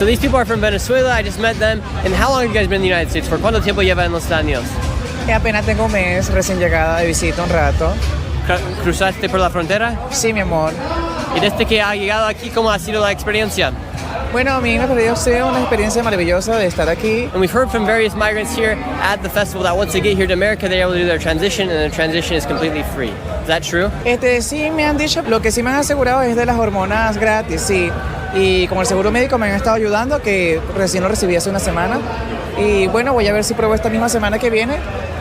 So these people are from Venezuela. I just met them. And how long have you guys been in the United States for? ¿Cuánto tiempo llevan en los Estados Unidos? Apenas tengo un mes, recién llegada de visita un rato. ¿Cruzaste por la frontera? Sí, mi amor. Y desde que ha llegado aquí, ¿cómo ha sido la experiencia? Bueno, a mí me ha parecido una experiencia maravillosa de estar aquí. And we've heard from various migrants here at the festival that once they get here to America, they're able to do their transition, and the transition is completely free. Is that true? Sí, me han dicho, lo que sí me han asegurado es de las hormonas gratis, sí. Y como el seguro médico me han estado ayudando, que recién lo recibí hace una semana. Y bueno, voy a ver si pruebo esta misma semana que viene,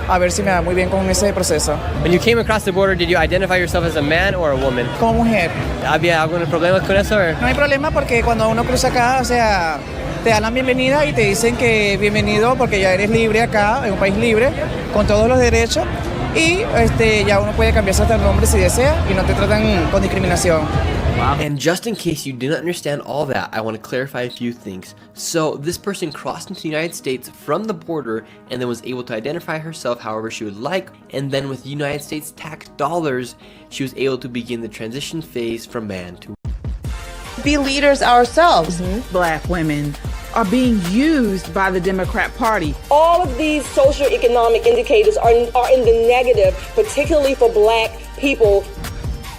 a ver si me va muy bien con ese proceso. When you came across the border, did you identify yourself as a man or a woman? Como mujer. ¿Había algún problema con eso? No hay problema porque cuando uno cruza acá, o sea, te dan la bienvenida y te dicen que bienvenido porque ya eres libre acá, en un país libre, con todos los derechos. Y ya uno puede cambiarse hasta el nombre si desea y no te tratan con discriminación. Wow. And just in case you didn't understand all that, I want to clarify a few things. So this person crossed into the United States from the border and then was able to identify herself however she would like. And then with United States tax dollars, she was able to begin the transition phase from man to be leaders ourselves. Black women are being used by the Democrat Party. All of these socioeconomic indicators are in the negative, particularly for Black people.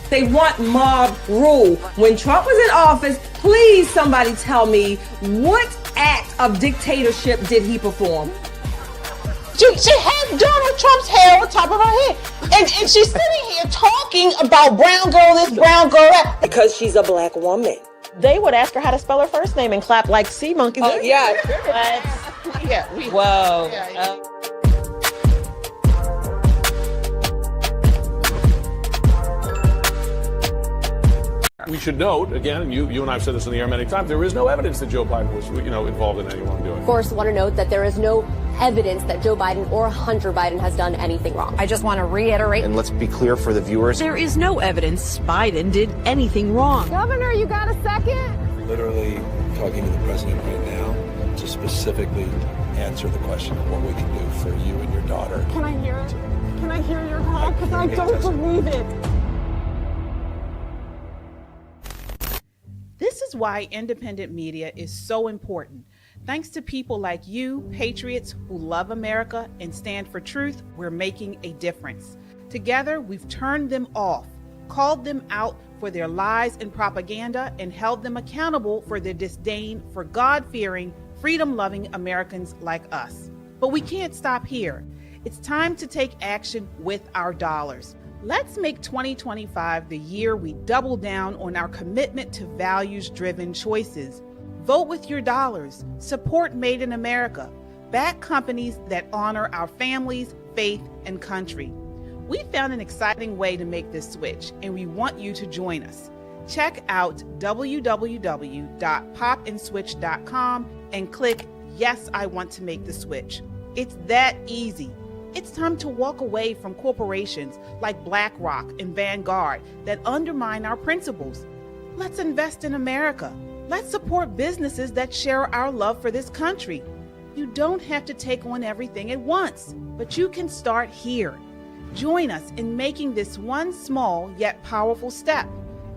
They want mob rule. When Trump was in office, please somebody tell me what act of dictatorship did he perform? She has Donald Trump's hair on top of her head. And she's sitting here talking about brown girl this, brown girl that. Because she's a Black woman. They would ask her how to spell her first name and clap like sea monkeys. Oh, yeah. Whoa. We should note, again, you and I have said this in the air many times, there is no evidence that Joe Biden was, involved in any wrongdoing. Of course, want to note that there is no evidence that Joe Biden or Hunter Biden has done anything wrong. I just want to reiterate. And let's be clear for the viewers. There is no evidence Biden did anything wrong. Governor, you got a second? Literally talking to the president right now to specifically answer the question of what we can do for you and your daughter. Can I hear it? Can I hear your call? Because I don't believe it. This is why independent media is so important. Thanks to people like you, patriots who love America and stand for truth, we're making a difference. Together, we've turned them off, called them out for their lies and propaganda, and held them accountable for their disdain for God-fearing, freedom-loving Americans like us. But we can't stop here. It's time to take action with our dollars. Let's make 2025 the year we double down on our commitment to values-driven choices. Vote with your dollars. Support Made in America. Back companies that honor our families, faith, and country. We found an exciting way to make this switch, and we want you to join us. Check out www.popandswitch.com and click Yes, I Want to Make the Switch. It's that easy. It's time to walk away from corporations like BlackRock and Vanguard that undermine our principles. Let's invest in America. Let's support businesses that share our love for this country. You don't have to take on everything at once, but you can start here. Join us in making this one small yet powerful step.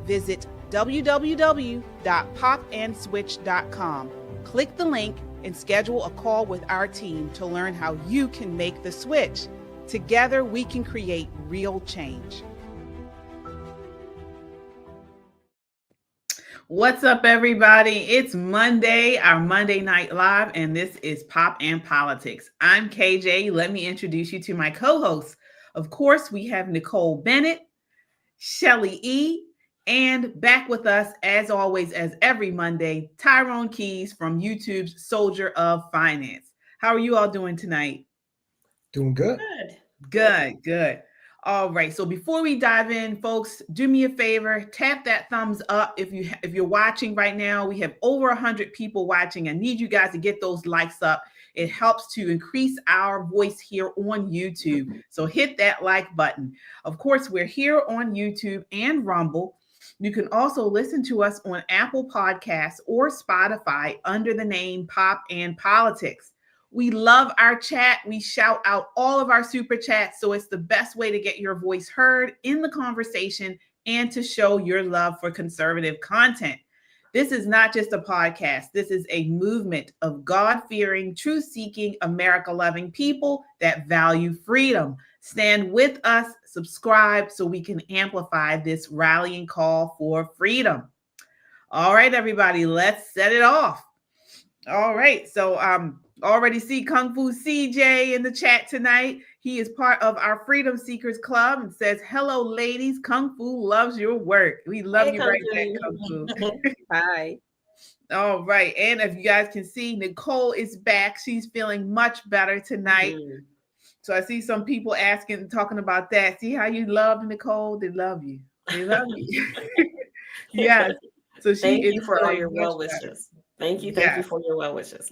Visit www.popandswitch.com. Click the link and schedule a call with our team to learn how you can make the switch. Together, we can create real change. What's up, everybody? It's Monday, our Monday Night Live, and this is Pop and Politics. I'm KJ. Let me introduce you to my co-hosts. Of course, we have Nicole Bennett, Shelly E., and back with us, as always, as every Monday, Tyrone Keys from YouTube's Soldier of Finance. How are you all doing tonight? Doing good. Good. All right. So before we dive in, folks, do me a favor, tap that thumbs up. If you're watching right now, we have over 100 people watching. I need you guys to get those likes up. It helps to increase our voice here on YouTube. So hit that like button. Of course, we're here on YouTube and Rumble. You can also listen to us on Apple Podcasts or Spotify under the name Pop and Politics. We love our chat. We shout out all of our super chats, so it's the best way to get your voice heard in the conversation and to show your love for conservative content. This is not just a podcast. This is a movement of God-fearing, truth-seeking, America-loving people that value freedom. Stand with us, subscribe so we can amplify this rallying call for freedom. All right, everybody, let's set it off. All right, so already see Kung Fu CJ in the chat tonight. He is part of our Freedom Seekers Club and says, hello, ladies. Kung Fu loves your work. We love you right back, Kung Fu. Hi. All right. And if you guys can see, Nicole is back. She's feeling much better tonight. So I see some people asking, talking about that. See how you love Nicole? They love you. They love you. Yes. So thank you for all your well wishes. Thank you for your well wishes.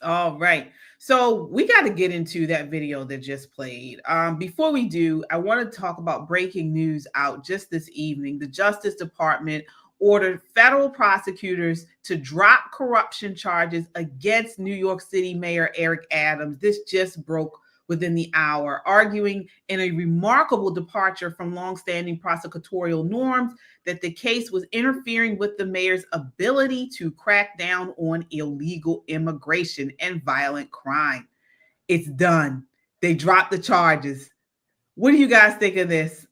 All right. So we got to get into that video that just played. Before we do, I want to talk about breaking news out just this evening. The Justice Department ordered federal prosecutors to drop corruption charges against New York City Mayor Eric Adams. This just broke within the hour, arguing in a remarkable departure from longstanding prosecutorial norms that the case was interfering with the mayor's ability to crack down on illegal immigration and violent crime. It's done. They dropped the charges. What do you guys think of this?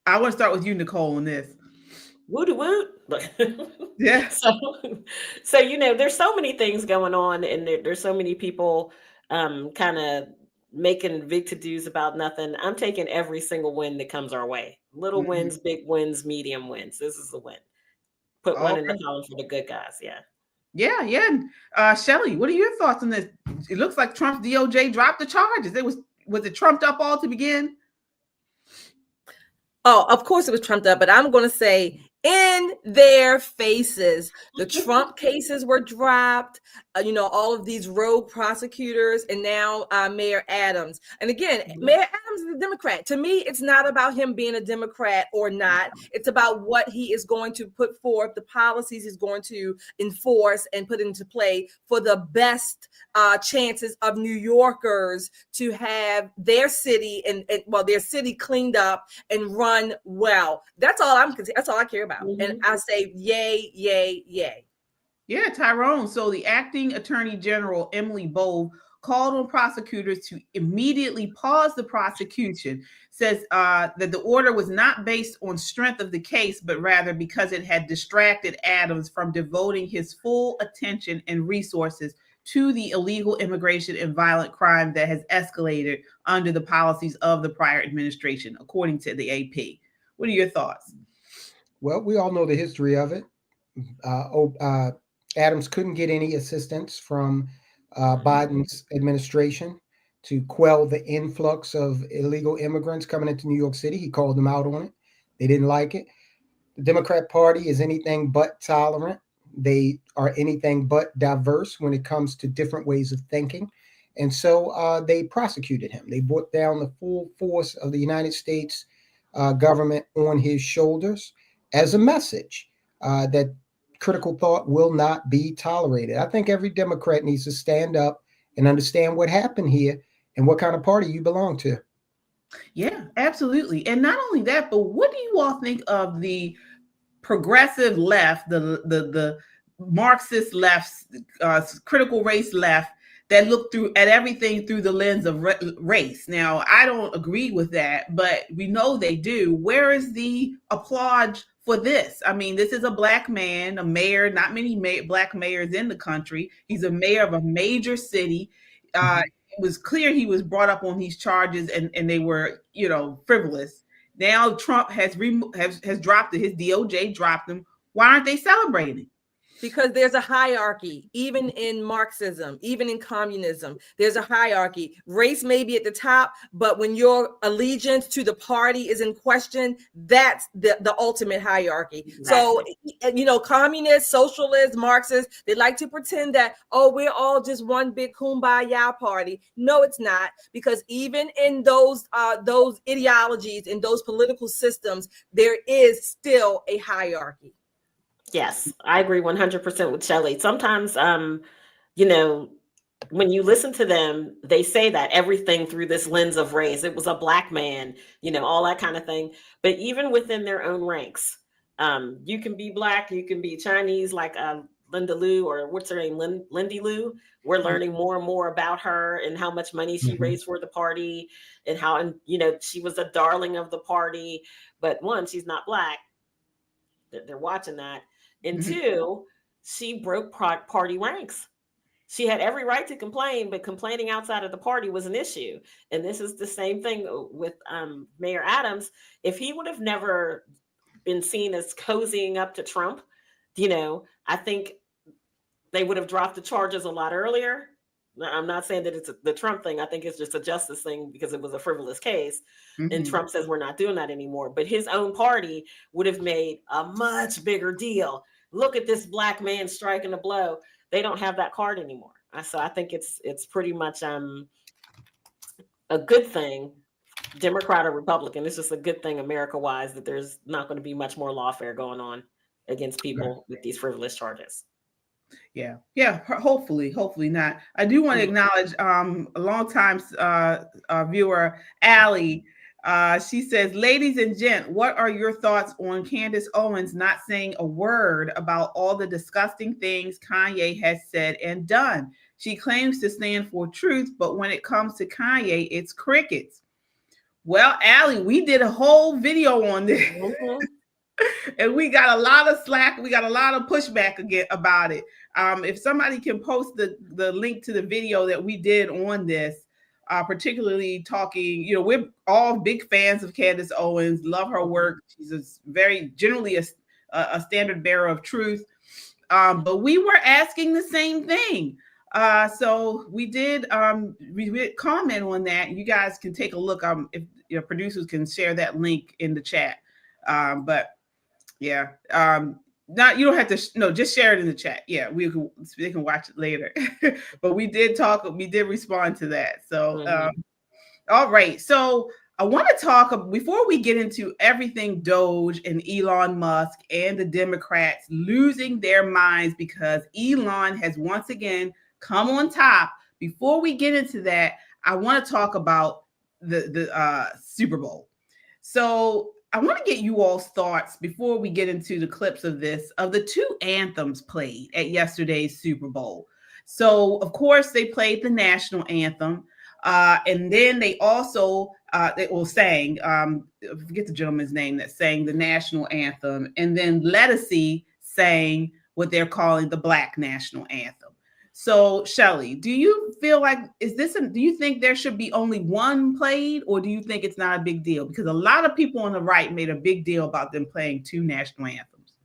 I want to start with you, Nicole, on this. Woot woot. Yeah. So you know, there's so many things going on, and there's so many people kind of making big to-dos about nothing. I'm taking every single win that comes our way. Little wins, big wins, medium wins. This is the win. Put one in the column for the good guys. Yeah. Yeah. Shelley, what are your thoughts on this? It looks like Trump's DOJ dropped the charges. Was it trumped up all to begin? Oh, of course it was trumped up, but I'm going to say in their faces, the Trump cases were dropped, all of these rogue prosecutors, and now Mayor Adams. And again, Mayor Adams is a Democrat. To me, it's not about him being a Democrat or not. It's about what he is going to put forth, the policies he's going to enforce and put into play for the best chances of New Yorkers to have their city their city cleaned up and run well. That's all I care about. And I say yay, yay, yay. Yeah, Tyrone. So the acting attorney general, Emily Bove, called on prosecutors to immediately pause the prosecution, says that the order was not based on strength of the case, but rather because it had distracted Adams from devoting his full attention and resources to the illegal immigration and violent crime that has escalated under the policies of the prior administration, according to the AP. What are your thoughts? Well, we all know the history of it. Adams couldn't get any assistance from Biden's administration to quell the influx of illegal immigrants coming into New York City. He called them out on it. They didn't like it. The Democrat Party is anything but tolerant. They are anything but diverse when it comes to different ways of thinking. And so they prosecuted him. They brought down the full force of the United States government on his shoulders as a message that critical thought will not be tolerated. I think every Democrat needs to stand up and understand what happened here and what kind of party you belong to. Yeah, absolutely. And not only that, but what do you all think of the progressive left, the Marxist left, critical race left, that look at everything through the lens of race? Now, I don't agree with that, but we know they do. Where is the applause for this? I mean, this is a black man, a mayor, not many black mayors in the country. He's a mayor of a major city. It was clear he was brought up on these charges and they were, frivolous. Now Trump has dropped it. His DOJ dropped them. Why aren't they celebrating? Because there's a hierarchy, even in Marxism, even in communism, there's a hierarchy. Race may be at the top, but when your allegiance to the party is in question, that's the ultimate hierarchy. Exactly. So, communists, socialists, Marxists, they like to pretend that, we're all just one big kumbaya party. No, it's not, because even in those ideologies, in those political systems, there is still a hierarchy. Yes, I agree 100% with Shelley. Sometimes, when you listen to them, they say that everything through this lens of race. It was a black man, all that kind of thing. But even within their own ranks, You can be Black, you can be Chinese, like Linda Liu, or what's her name, Lindy Liu. We're learning more and more about her and how much money she raised for the party, and how, and she was a darling of the party. But one, she's not Black. They're watching that. And two, she broke party ranks. She had every right to complain, but complaining outside of the party was an issue. And this is the same thing with Mayor Adams. If he would have never been seen as cozying up to Trump, I think they would have dropped the charges a lot earlier. I'm not saying that it's the Trump thing. I think it's just a justice thing because it was a frivolous case. And Trump says we're not doing that anymore. But his own party would have made a much bigger deal. Look at this Black man striking a blow. They don't have that card anymore. So I think it's pretty much a good thing, Democrat or Republican. It's just a good thing America-wise that there's not going to be much more lawfare going on against people with these frivolous charges. Yeah. Hopefully not. I do want to acknowledge a long-time viewer, Allie. She says, ladies and gent, what are your thoughts on Candace Owens not saying a word about all the disgusting things Kanye has said and done? She claims to stand for truth, but when it comes to Kanye, it's crickets. Well, Allie, we did a whole video on this. And we got a lot of slack. We got a lot of pushback again about it. If somebody can post the link to the video that we did on this, particularly talking, we're all big fans of Candace Owens, love her work. She's generally a standard bearer of truth. But we were asking the same thing. So we did comment on that. You guys can take a look. If your producers can share that link in the chat. But yeah, you don't have to. Just share it in the chat. Yeah, they can watch it later. But we did respond to that. So, all right. So I want to talk before we get into everything DOGE and Elon Musk and the Democrats losing their minds because Elon has once again come on top. Before we get into that, I want to talk about the Super Bowl. So I want to get you all's thoughts before we get into the clips of the two anthems played at yesterday's Super Bowl. So, of course, they played the national anthem. And then they also sang, I forget the gentleman's name that sang the national anthem. And then Lettucey sang what they're calling the Black national anthem. So, Shelley, do you feel like, do you think there should be only one played, or do you think it's not a big deal? Because a lot of people on the right made a big deal about them playing two national anthems.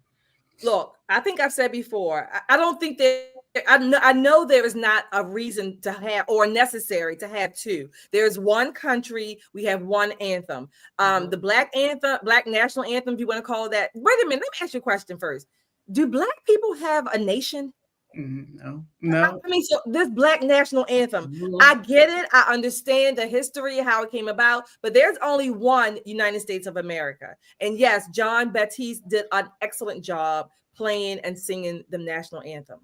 Look, I think I've said before, I don't think that, I know there is not a reason to have or necessary to have two. There's one country, we have one anthem. The Black anthem, Black national anthem, if you want to call it that. Wait a minute, let me ask you a question first. Do Black people have a nation? No. I mean, so this Black national anthem, I get it. I understand the history, how it came about, but there's only one United States of America. And yes, John Baptiste did an excellent job playing and singing the national anthem.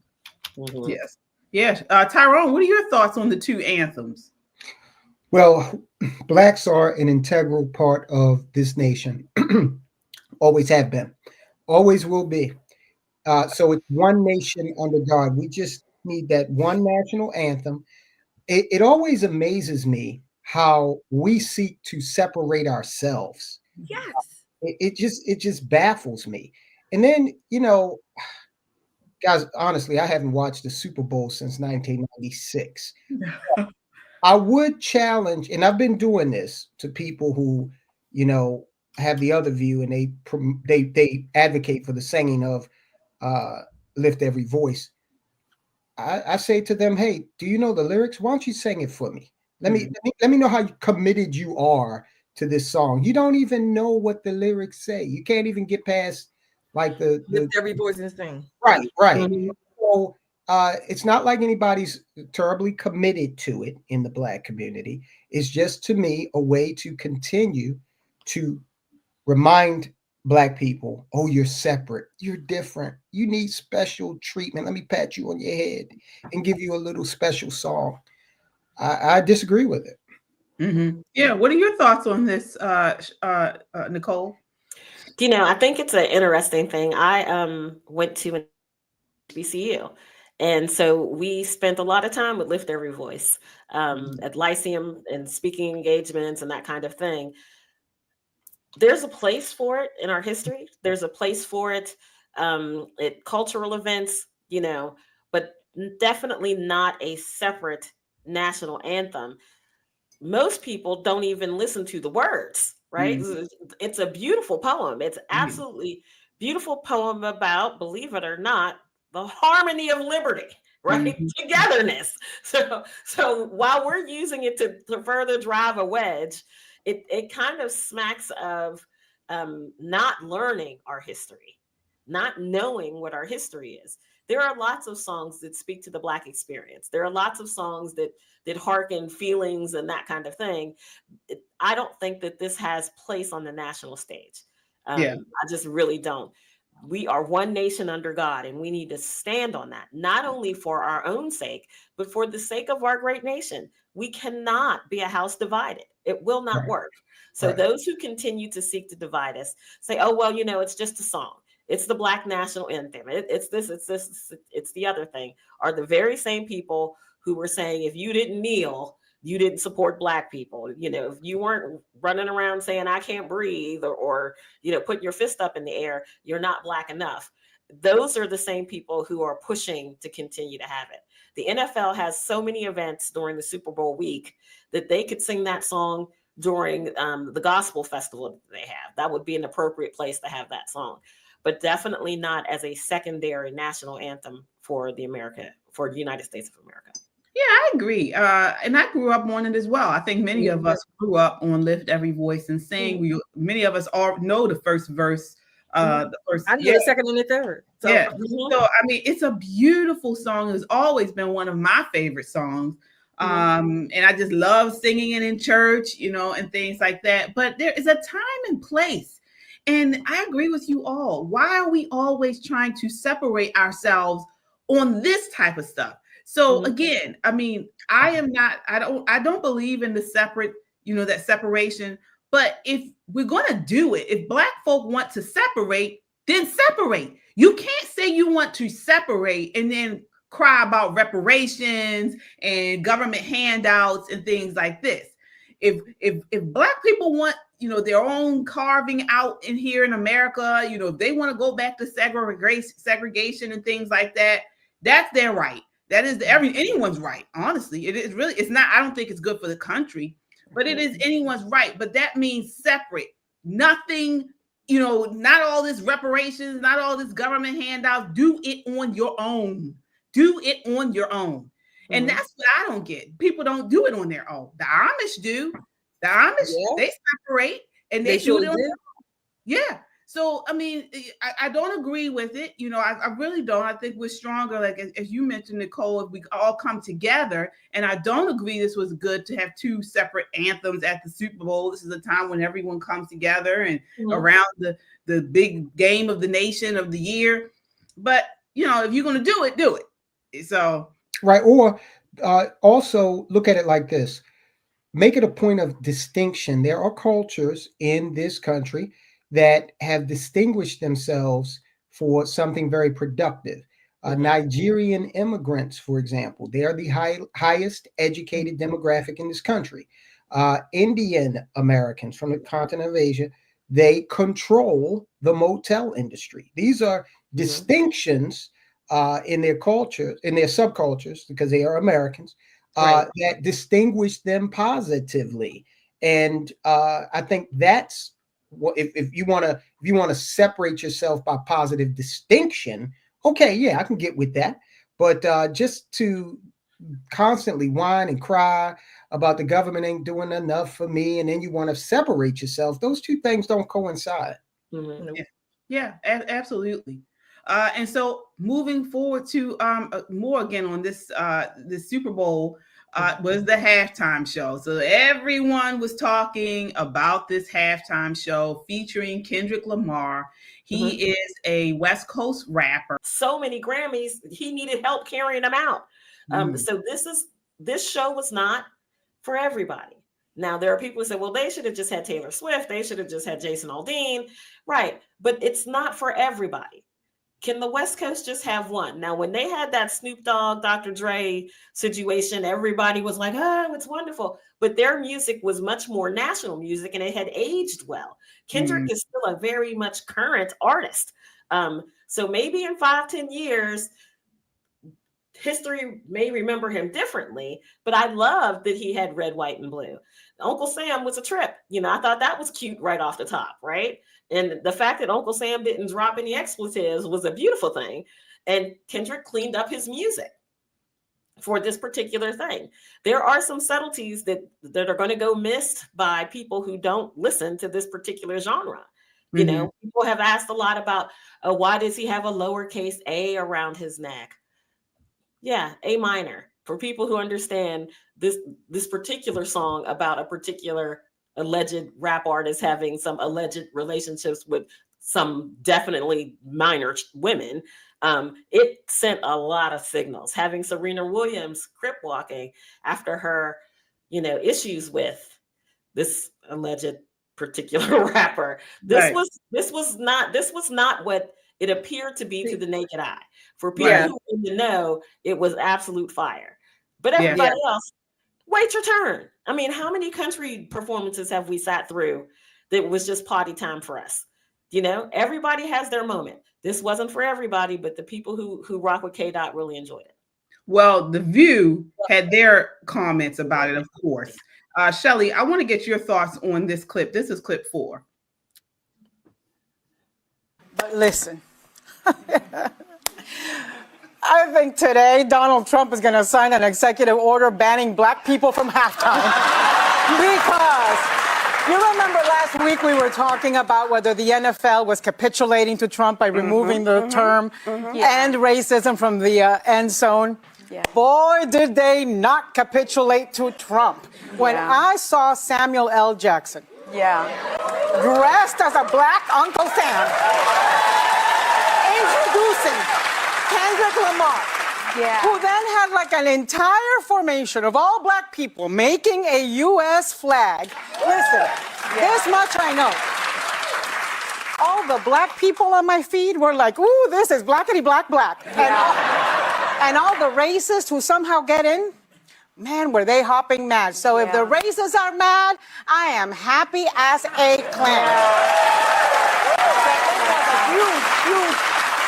Yes. Tyrone, what are your thoughts on the two anthems? Well, Blacks are an integral part of this nation. Always have been. Always will be. So it's one nation under God. We just need that one national anthem. It always amazes me how we seek to separate ourselves. Yes. It just baffles me. And then, guys, honestly, I haven't watched the Super Bowl since 1996. I would challenge, and I've been doing this to people who, have the other view, and they advocate for the singing of Lift Every Voice. I say to them, hey, do you know the lyrics? Why don't you sing it for me? Let me know how committed you are to this song. You don't even know what the lyrics say. You can't even get past like the Lift Every Voice and sing. Right. So it's not like anybody's terribly committed to it in the Black community. It's just, to me, a way to continue to remind Black people, oh, you're separate, you're different, you need special treatment. Let me pat you on your head and give you a little special song. I disagree with it. Yeah, what are your thoughts on this, Nicole? I think it's an interesting thing. I went to an HBCU, and so we spent a lot of time with Lift Every Voice at Lyceum and speaking engagements and that kind of thing. There's a place for it in our history. There's a place for it at cultural events, but definitely not a separate national anthem. Most people don't even listen to the words, right? It's a beautiful poem. It's absolutely beautiful poem about, believe it or not, the harmony of liberty, right? Togetherness. So while we're using it to further drive a wedge, it kind of smacks of not learning our history, not knowing what our history is. There are lots of songs that speak to the Black experience. There are lots of songs that hearken feelings and that kind of thing. I don't think that this has place on the national stage. I just really don't. We are one nation under God, and we need to stand on that, not only for our own sake, but for the sake of our great nation. We cannot be a house divided. It will not work. So those who continue to seek to divide us say, oh, well, it's just a song. It's the Black national anthem. It's this, it's the other thing, are the very same people who were saying, if you didn't kneel, you didn't support Black people. If you weren't running around saying, I can't breathe, or putting your fist up in the air, you're not Black enough. Those are the same people who are pushing to continue to have it. The NFL has so many events during the Super Bowl week that they could sing that song during the gospel festival that they have. That would be an appropriate place to have that song, but definitely not as a secondary national anthem for the United States of America. Yeah, I agree. And I grew up on it as well. I think many of us grew up on Lift Every Voice and Sing. Many of us all know the first verse. The first, I know the second and the third. So, So, I mean, it's a beautiful song. It's always been one of my favorite songs. And I just love singing it in church, and things like that. But there is a time and place. And I agree with you all. Why are we always trying to separate ourselves on this type of stuff? So again, I mean, I don't believe in the separate, that separation. But if we're going to do it, if Black folk want to separate, then separate. You can't say you want to separate and then cry about reparations and government handouts and things like this. If Black people want, their own carving out in here in America, if they want to go back to segregation and things like that, that's their right. That is anyone's right. Honestly, it's not. I don't think it's good for the country, but it is anyone's right. But that means separate. Nothing, not all this reparations, not all this government handouts. Do it on your own. Do it on your own. And that's what I don't get. People don't do it on their own. The Amish do. The Amish, they separate and they do it on their own. Yeah. So, I mean, I don't agree with it. I really don't. I think we're stronger. Like, as you mentioned, Nicole, if we all come together, and I don't agree this was good to have two separate anthems at the Super Bowl. This is a time when everyone comes together and around the big game of the nation of the year. But, if you're going to do it, do it. So. Right. Or also look at it like this. Make it a point of distinction. There are cultures in this country that have distinguished themselves for something very productive. Nigerian immigrants, for example, they are the highest educated demographic in this country. Indian Americans from the continent of Asia, they control the motel industry. These are distinctions in their culture, in their subcultures, because they are Americans, that distinguish them positively. And I think that's what, if you want to separate yourself by positive distinction, okay, yeah, I can get with that. But just to constantly whine and cry about the government ain't doing enough for me, and then you want to separate yourself, those two things don't coincide. Yeah, absolutely. And so moving forward to more again on this Super Bowl was the halftime show. So everyone was talking about this halftime show featuring Kendrick Lamar. He is a West Coast rapper. So many Grammys, he needed help carrying them out. So this show was not for everybody. Now, there are people who say, well, they should have just had Taylor Swift. They should have just had Jason Aldean. Right. But it's not for everybody. Can the West Coast just have one? Now, when they had that Snoop Dogg, Dr. Dre situation, everybody was like, oh, it's wonderful. But their music was much more national music and it had aged well. Kendrick is still a very much current artist. So maybe in 5-10 years, history may remember him differently, but I love that he had red, white, and blue. Uncle Sam was a trip. You know, I thought that was cute right off the top, right? And the fact that Uncle Sam didn't drop any expletives was a beautiful thing. And Kendrick cleaned up his music for this particular thing. There are some subtleties that are going to go missed by people who don't listen to this particular genre. You know, people have asked a lot about why does he have a lowercase a around his neck? Yeah, A minor. For people who understand this particular song about a particular alleged rap artist having some alleged relationships with some definitely minor women, it sent a lot of signals. Having Serena Williams crip walking after her, you know, issues with this alleged particular rapper. This was not what it appeared to be to the naked eye. For people who didn't know, it was absolute fire. But everybody else, wait your turn. I mean, how many country performances have we sat through that was just party time for us? You know, everybody has their moment. This wasn't for everybody, but the people who rock with K-Dot really enjoyed it. Well, The View had their comments about it, of course. Shelley, I want to get your thoughts on this clip. This is clip 4. But listen, I think today Donald Trump is going to sign an executive order banning black people from halftime. Because you remember last week we were talking about whether the NFL was capitulating to Trump by removing the term "end racism" from the end zone. Yeah. Boy, did they not capitulate to Trump. When I saw Samuel L. Jackson dressed as a black Uncle Sam introducing Kendrick Lamar, who then had like an entire formation of all black people making a U.S. flag. Listen, this much I know. All the black people on my feed were like, ooh, this is blackity black black. And all the racists who somehow get in, man, were they hopping mad. So if the racists are mad, I am happy as a clam. Huge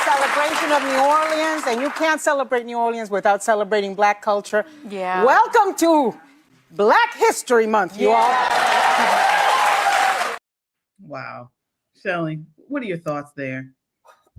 celebration of New Orleans, and you can't celebrate New Orleans without celebrating black culture. Yeah. Welcome to Black History Month, you all. Wow. Shelley, what are your thoughts there?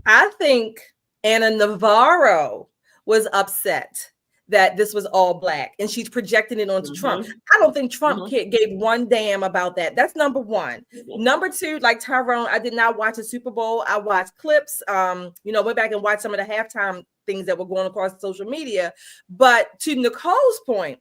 I think Anna Navarro was upset that this was all black, and she's projecting it onto Trump. I don't think Trump gave one damn about that. That's number one. Number two, like Tyrone, I did not watch the Super Bowl. I watched clips, went back and watched some of the halftime things that were going across social media. But to Nicole's point,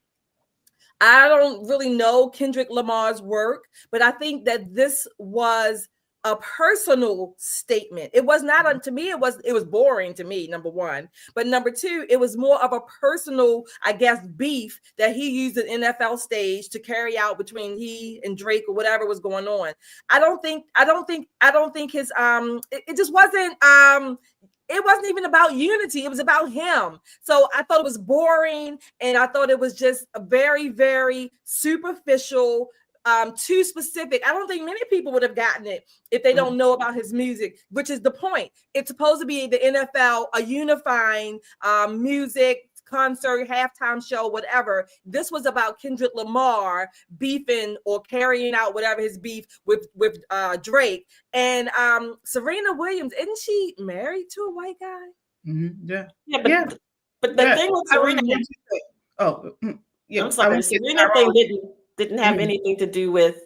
I don't really know Kendrick Lamar's work, but I think that this was a personal statement. It was not, to me, it was boring to me, number one. But number two, it was more of a personal, I guess, beef that he used an NFL stage to carry out between he and Drake or whatever was going on. I don't think his, it just wasn't, it wasn't even about unity. It was about him. So I thought it was boring. And I thought it was just a very, very superficial, too specific. I don't think many people would have gotten it if they don't know about his music, which is the point. It's supposed to be the NFL, a unifying music concert, halftime show, whatever. This was about Kendrick Lamar beefing or carrying out whatever his beef with Drake. And Serena Williams, isn't she married to a white guy? But the thing with Serena, I'm sorry, Serena thing didn't have anything to do with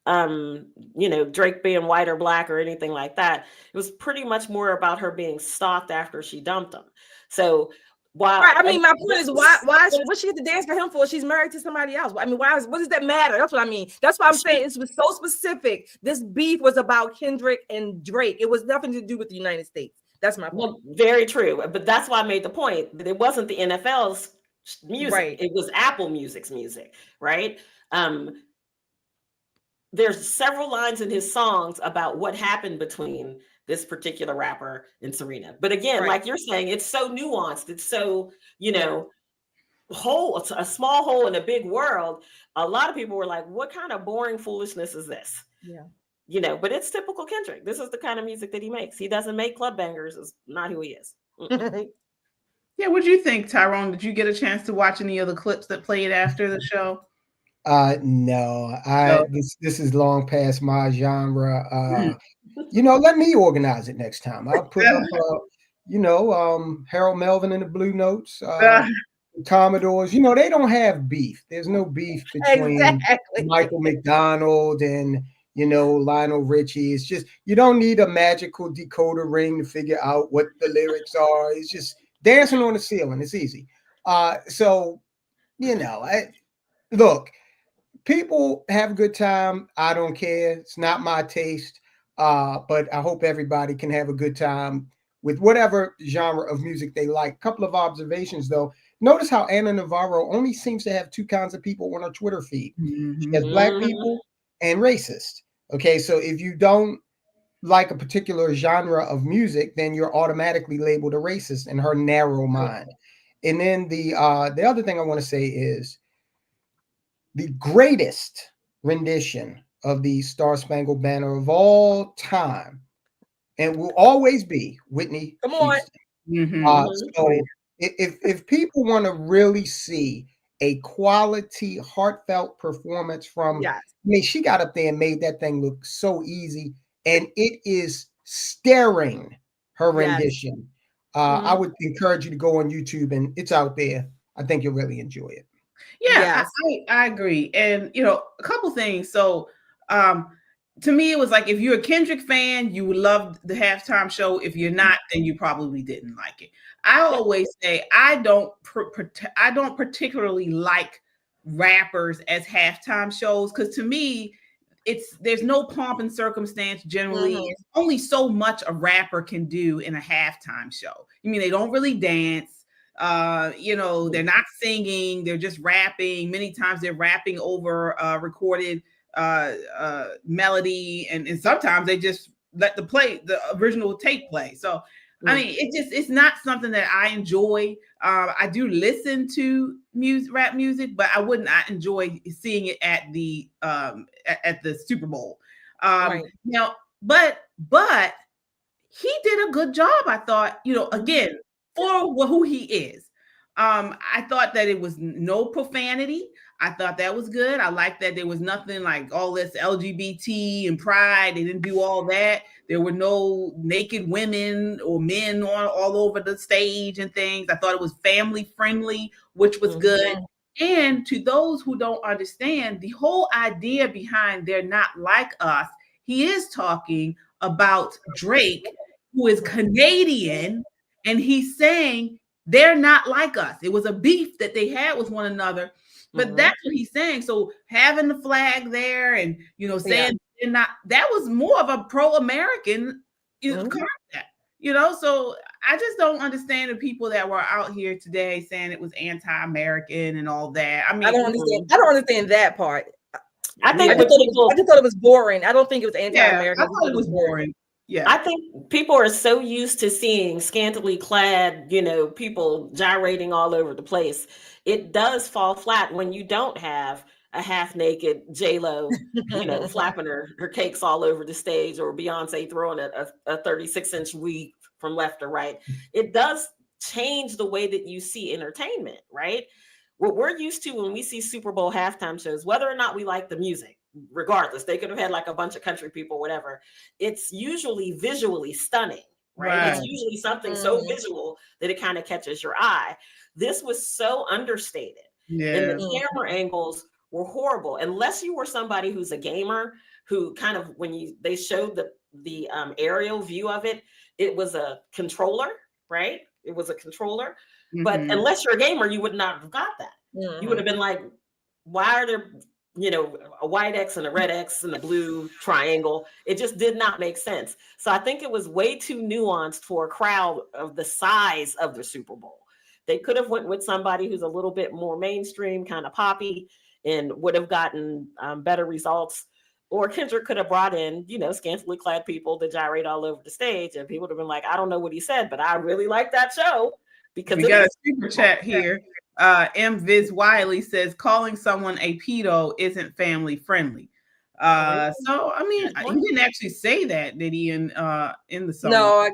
Drake being white or black or anything like that. It was pretty much more about her being stalked after she dumped him. So why? Right, I mean, my point is why what she had to dance for him for? She's married to somebody else. I mean, what does that matter? That's what I mean. That's why I'm saying it was so specific. This beef was about Kendrick and Drake. It was nothing to do with the United States. That's my point. Well, very true. But that's why I made the point that it wasn't the NFL's music. Right. It was Apple Music's music, right? there's several lines in his songs about what happened between this particular rapper and Serena. But again, like you're saying, it's so nuanced. It's so, a small hole in a big world. A lot of people were like, what kind of boring foolishness is this? Yeah. But it's typical Kendrick. This is the kind of music that he makes. He doesn't make club bangers. It's not who he is. Yeah, what do you think, Tyrone? Did you get a chance to watch any of the clips that played after the show? No. This is long past my genre. Let me organize it next time. I'll put up Harold Melvin and the Blue Notes, Commodores. They don't have beef. There's no beef between Michael McDonald and Lionel Richie. It's just, you don't need a magical decoder ring to figure out what the lyrics are. It's just dancing on the ceiling. It's easy. Look, people have a good time. I don't care. It's not my taste. But I hope everybody can have a good time with whatever genre of music they like. Couple of observations, though. Notice how Anna Navarro only seems to have two kinds of people on her Twitter feed. She has black people and racist. Okay, so if you don't like a particular genre of music, then you're automatically labeled a racist in her narrow mind. And then the other thing I want to say is the greatest rendition of the Star Spangled Banner of all time, and will always be Whitney Houston. So if people want to really see a quality, heartfelt performance from, she got up there and made that thing look so easy, and it is staring, her rendition. I would encourage you to go on YouTube, and it's out there. I think you'll really enjoy it. Yeah, I agree. And, a couple things. So, to me, it was like, if you're a Kendrick fan, you would love the halftime show. If you're not, then you probably didn't like it. I always say I don't particularly like rappers as halftime shows, because to me, there's no pomp and circumstance generally. It's only so much a rapper can do in a halftime show. I mean, they don't really dance. They're not singing. They're just rapping. Many times they're rapping over recorded melody, and sometimes they just let the original tape play. So I mean, it's not something that I enjoy. I do listen to rap music, but I would not enjoy seeing it at the Super Bowl. Now, but he did a good job, I thought. Again, for who he is. I thought that it was no profanity. I thought that was good. I liked that there was nothing like all this LGBT and pride. They didn't do all that. There were no naked women or men all over the stage and things. I thought it was family friendly, which was good. And to those who don't understand, the whole idea behind "They're Not Like Us," he is talking about Drake, who is Canadian, and he's saying they're not like us. It was a beef that they had with one another. But that's what he's saying. So having the flag there and, saying they're not, that was more of a pro-American concept, So I just don't understand the people that were out here today saying it was anti-American and all that. I mean, I don't understand that part. I think I just thought it was boring. I don't think it was anti-American. I thought it was boring. Yeah, I think people are so used to seeing scantily clad, people gyrating all over the place. It does fall flat when you don't have a half-naked J-Lo, flapping her cakes all over the stage, or Beyonce throwing a 36-inch weave from left or right. It does change the way that you see entertainment, right? What we're used to when we see Super Bowl halftime shows, whether or not we like the music, regardless, they could have had like a bunch of country people, whatever. It's usually visually stunning, right? It's usually something so visual that it kind of catches your eye. This was so understated. And the camera angles were horrible. Unless you were somebody who's a gamer, who kind of, when they showed the aerial view of it, it was a controller, right? It was a controller. But unless you're a gamer, you would not have got that. You would have been like, why are there a white X and a red X and a blue triangle? It just did not make sense. So I think it was way too nuanced for a crowd of the size of the Super Bowl. They could have went with somebody who's a little bit more mainstream, kind of poppy, and would have gotten better results. Or Kendrick could have brought in, scantily clad people to gyrate all over the stage, and people would have been like, I don't know what he said, but I really like that show. Because we got a super chat here. M. Viz Wiley says calling someone a pedo isn't family friendly. So I mean, he didn't actually say that, did he? In the song? No,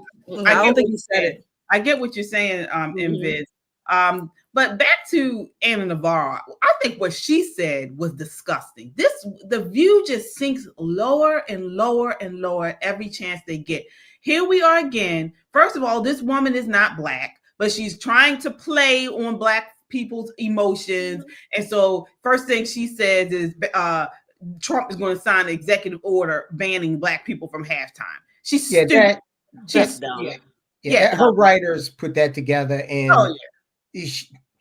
I don't think he said it. I get what you're saying, M. Viz. But back to Ana Navarro, I think what she said was disgusting. The View just sinks lower and lower and lower every chance they get. Here we are again. First of all, this woman is not Black, but she's trying to play on Black people's emotions. And so first thing she says is Trump is going to sign an executive order banning Black people from halftime. She's stupid. She's dumb. Her writers put that together, and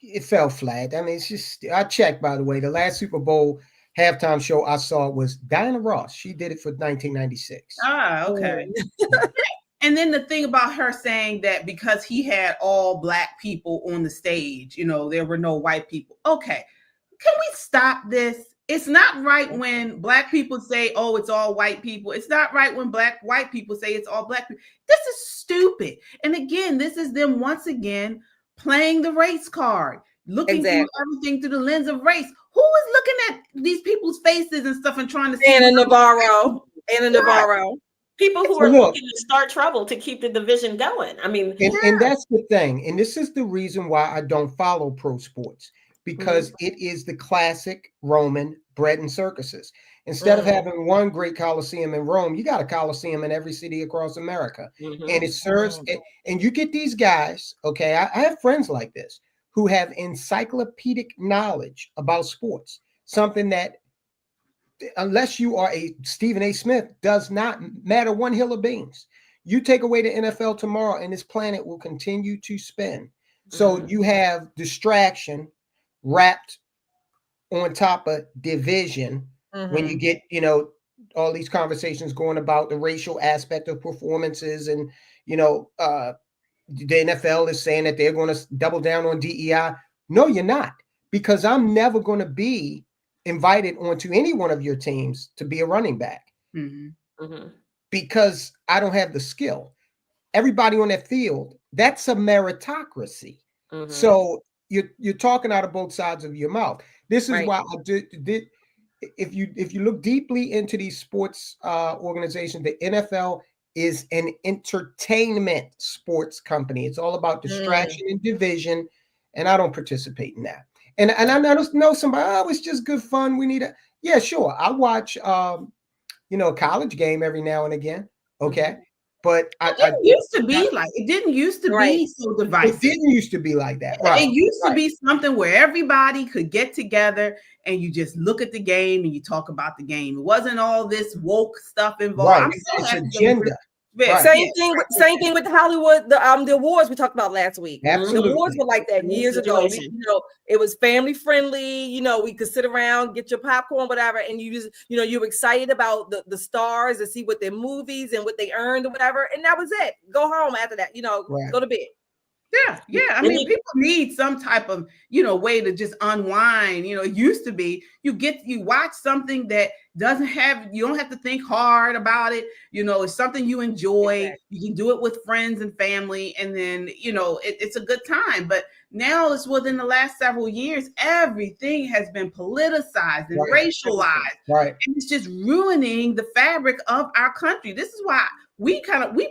it fell flat. I mean, it's just, I checked, by the way, the last Super Bowl halftime show I saw was Diana Ross. She did it for 1996. Okay. And then the thing about her saying that because he had all Black people on the stage, there were no white people. Okay. Can we stop this? It's not right when Black people say, oh, it's all white people. It's not right when white people say it's all Black people. This is stupid. And again, this is them once again playing the race card, looking through everything through the lens of race. Who is looking at these people's faces and stuff and trying to see Ana Navarro. People who are looking to start trouble to keep the division going. I mean, and that's the thing. And this is the reason why I don't follow pro sports, because it is the classic Roman bread and circuses. Instead of having one great Coliseum in Rome, you got a Coliseum in every city across America. And it serves, and you get these guys, okay, I have friends like this who have encyclopedic knowledge about sports, something that, unless you are a Stephen A. Smith, does not matter one hill of beans. You take away the NFL tomorrow and this planet will continue to spin. So you have distraction wrapped on top of division when you get, all these conversations going about the racial aspect of performances. And, the NFL is saying that they're going to double down on DEI. No, you're not, because I'm never going to be invited onto any one of your teams to be a running back because I don't have the skill. Everybody on that field, that's a meritocracy. So you're talking out of both sides of your mouth. This is why I did. If you look deeply into these sports organizations, the NFL is an entertainment sports company. It's all about distraction and division, and I don't participate in that. And I know somebody, it's just good fun. We need sure. I watch a college game every now and again. Okay. But it didn't used to be so divisive. It didn't used to be like that. Right. It used to be something where everybody could get together and you just look at the game and you talk about the game. It wasn't all this woke stuff involved. It's agenda. Same thing with Hollywood. The awards we talked about last week. Absolutely. The awards were like that years ago. It was family friendly. We could sit around, get your popcorn, whatever, and you just, you're excited about the stars and see what their movies and what they earned or whatever, and that was it. Go home after that. Go to bed. Yeah. I mean, people need some type of, way to just unwind. It used to be you watch something that you don't have to think hard about it. It's something you enjoy. Exactly. You can do it with friends and family, and then, it's a good time. But now it's within the last several years, everything has been politicized and racialized. Right. And it's just ruining the fabric of our country. This is why we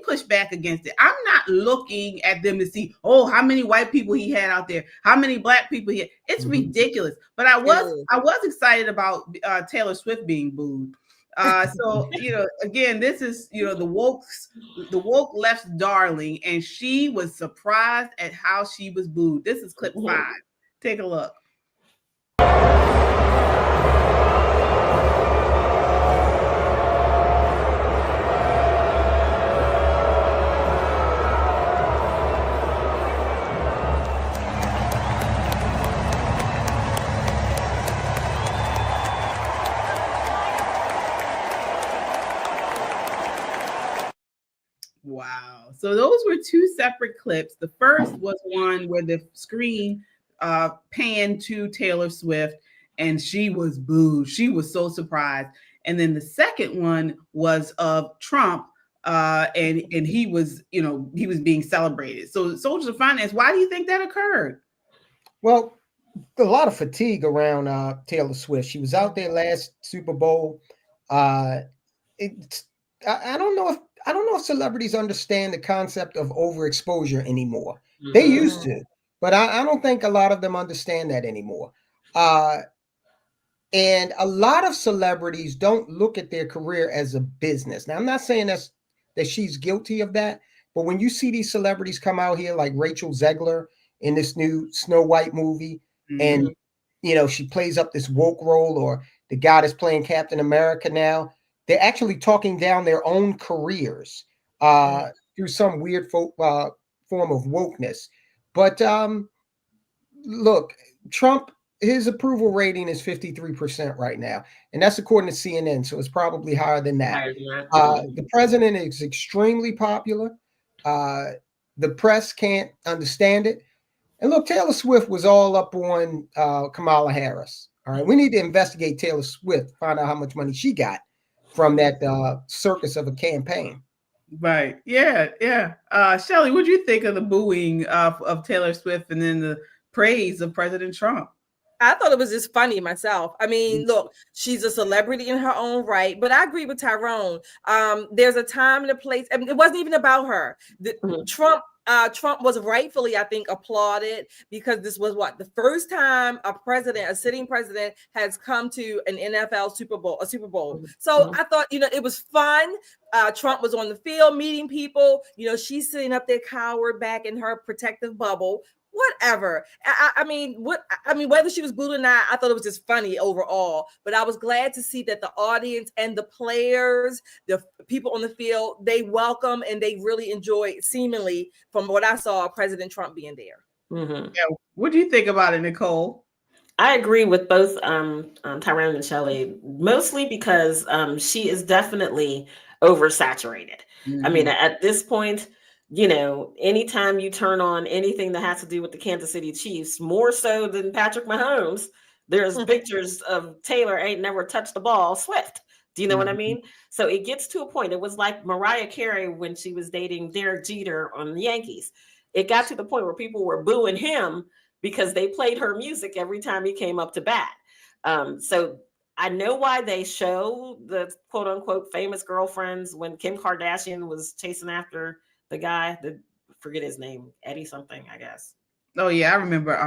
push back against it. I'm not looking at them to see, how many white people he had out there, how many Black people he had. It's ridiculous. But I was excited about Taylor Swift being booed. So again, this is the woke left's darling, and she was surprised at how she was booed. This is clip 5. Take a look. Wow. So those were 2 separate clips. The first was one where the screen panned to Taylor Swift and she was booed. She was so surprised. And then the second one was of Trump, and he was, he was being celebrated. So soldiers of finance, why do you think that occurred? Well, a lot of fatigue around Taylor Swift. She was out there last Super Bowl. I don't know if celebrities understand the concept of overexposure anymore. Mm-hmm. They used to, but I don't think a lot of them understand that anymore. And a lot of celebrities don't look at their career as a business. Now, I'm not saying that she's guilty of that, but when you see these celebrities come out here like Rachel Zegler in this new Snow White movie, and she plays up this woke role, or the guy that's playing Captain America now, they're actually talking down their own careers through some weird form of wokeness. But look, Trump, his approval rating is 53% right now, and that's according to CNN, so it's probably higher than that. The president is extremely popular. The press can't understand it. And look, Taylor Swift was all up on Kamala Harris. All right, we need to investigate Taylor Swift, find out how much money she got from that circus of a campaign. Right. Yeah. Yeah. Shelley, what do you think of the booing of Taylor Swift and then the praise of President Trump? I thought it was just funny myself. I mean, look, she's a celebrity in her own right, but I agree with Tyrone. There's a time and a place. I mean, it wasn't even about her. Trump was rightfully, I think, applauded because this was the first time a sitting president has come to an NFL Super Bowl. So I thought, it was fun. Trump was on the field meeting people. She's sitting up there cowered back in her protective bubble. Whatever. I mean, whether she was booed or not, I thought it was just funny overall. But I was glad to see that the audience and the players, the people on the field, they welcome and they really enjoyed, seemingly, from what I saw, President Trump being there. Mm-hmm. Yeah. What do you think about it, Nicole? I agree with both Tyrone and Shelley, mostly because she is definitely oversaturated. Mm-hmm. I mean, at this point, anytime you turn on anything that has to do with the Kansas City Chiefs, more so than Patrick Mahomes, there's pictures of Taylor ain't never touched the ball, Swift. Do you know what I mean? So it gets to a point. It was like Mariah Carey when she was dating Derek Jeter on the Yankees. It got to the point where people were booing him because they played her music every time he came up to bat. So I know why they show the quote unquote famous girlfriends when Kim Kardashian was chasing after the guy, forget his name, Eddie something, I guess. Oh yeah, I remember.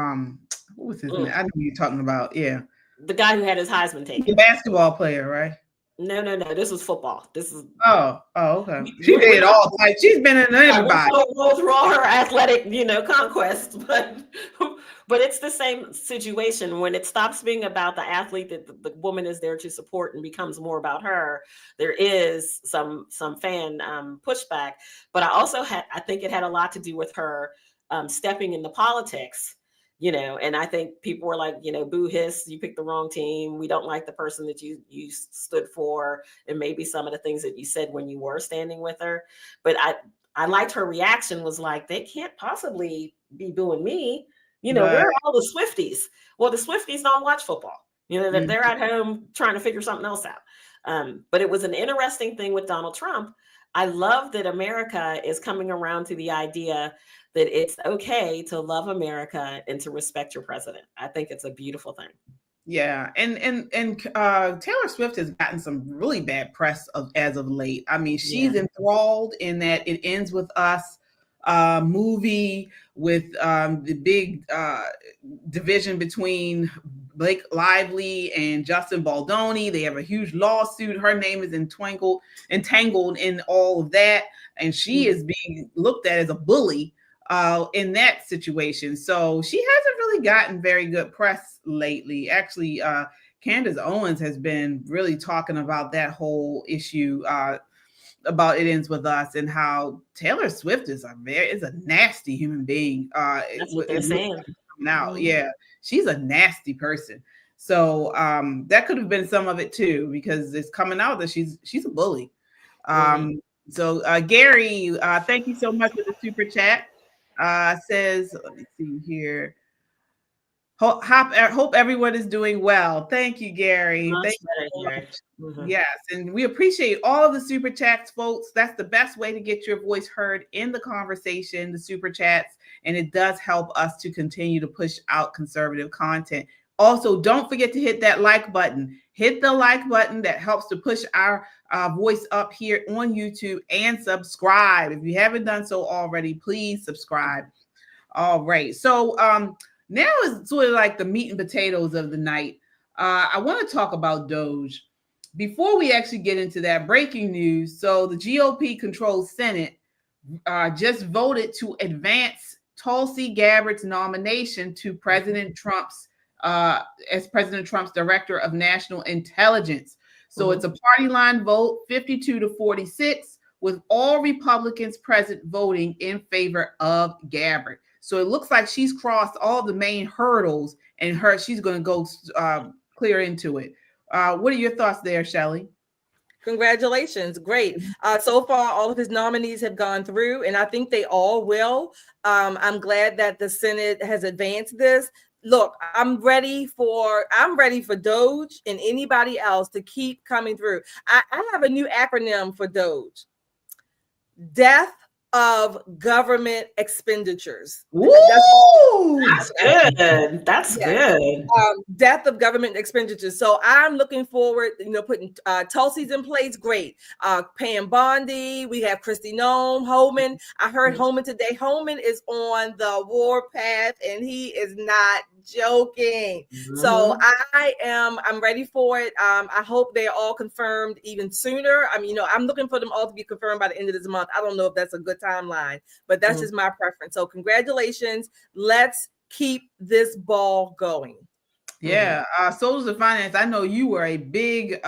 What was his name? I know who you're talking about. Yeah, the guy who had his Heisman taken. The basketball player, right? No. This was football. This is. Oh, okay. She did it all. Like she's been in everybody. Go through all her athletic, conquests, but it's the same situation when it stops being about the athlete that the woman is there to support and becomes more about her. There is some fan pushback, but I think it had a lot to do with her stepping into politics. And I think people were like, boo hiss, you picked the wrong team. We don't like the person that you stood for, and maybe some of the things that you said when you were standing with her. But I liked her reaction was like, they can't possibly be booing me. Where are all the Swifties? Well, the Swifties don't watch football. They're at home trying to figure something else out. But it was an interesting thing with Donald Trump. I love that America is coming around to the idea that it's okay to love America and to respect your president. I think it's a beautiful thing. Yeah, and Taylor Swift has gotten some really bad press as of late. I mean, she's enthralled in that It Ends With Us movie with the big division between Blake Lively and Justin Baldoni. They have a huge lawsuit. Her name is entangled in all of that, and she is being looked at as a bully in that situation. So she hasn't really gotten very good press lately. Actually, Candace Owens has been really talking about that whole issue about It Ends With Us and how Taylor Swift is a nasty human being. That's what they're saying. Now, yeah, she's a nasty person. So that could have been some of it too, because it's coming out that she's a bully. So Gary, thank you so much for the super chat. Says, let me see here. Hope everyone is doing well. Thank you, Gary. Much Thank better, you. Gary. Mhm. Yes, and we appreciate all of the super chats, folks. That's the best way to get your voice heard in the conversation, the super chats, and it does help us to continue to push out conservative content. Also, don't forget to hit that like button. Hit the like button. That helps to push our voice up here on YouTube, and subscribe. If you haven't done so already, please subscribe. All right. So now is sort of like the meat and potatoes of the night. I want to talk about DOGE. Before we actually get into that, breaking news. So the GOP-controlled Senate just voted to advance Tulsi Gabbard's nomination to President Trump's as President Trump's Director of National Intelligence. So it's a party line vote, 52-46, with all Republicans present voting in favor of Gabbard. So it looks like she's crossed all the main hurdles, and she's going to go clear into it. What are your thoughts there, Shelley? Congratulations. Great. So far, all of his nominees have gone through, and I think they all will. I'm glad that the Senate has advanced this. Look, I'm ready for DOGE and anybody else to keep coming through. I have a new acronym for DOGE. Death of government expenditures. That's good. That's good. Death of government expenditures. So I'm looking forward, putting Tulsi's in place. Great. Pam Bondi. We have Kristi Noem, Homan. I heard Homan today. Homan is on the war path, and he is not joking. So I'm ready for it. I hope they're all confirmed even sooner. I'm looking for them all to be confirmed by the end of this month. I don't know if that's a good timeline, but that's just my preference. So congratulations. Let's keep this ball going. Yeah. Soldiers of Finance, I know you were a big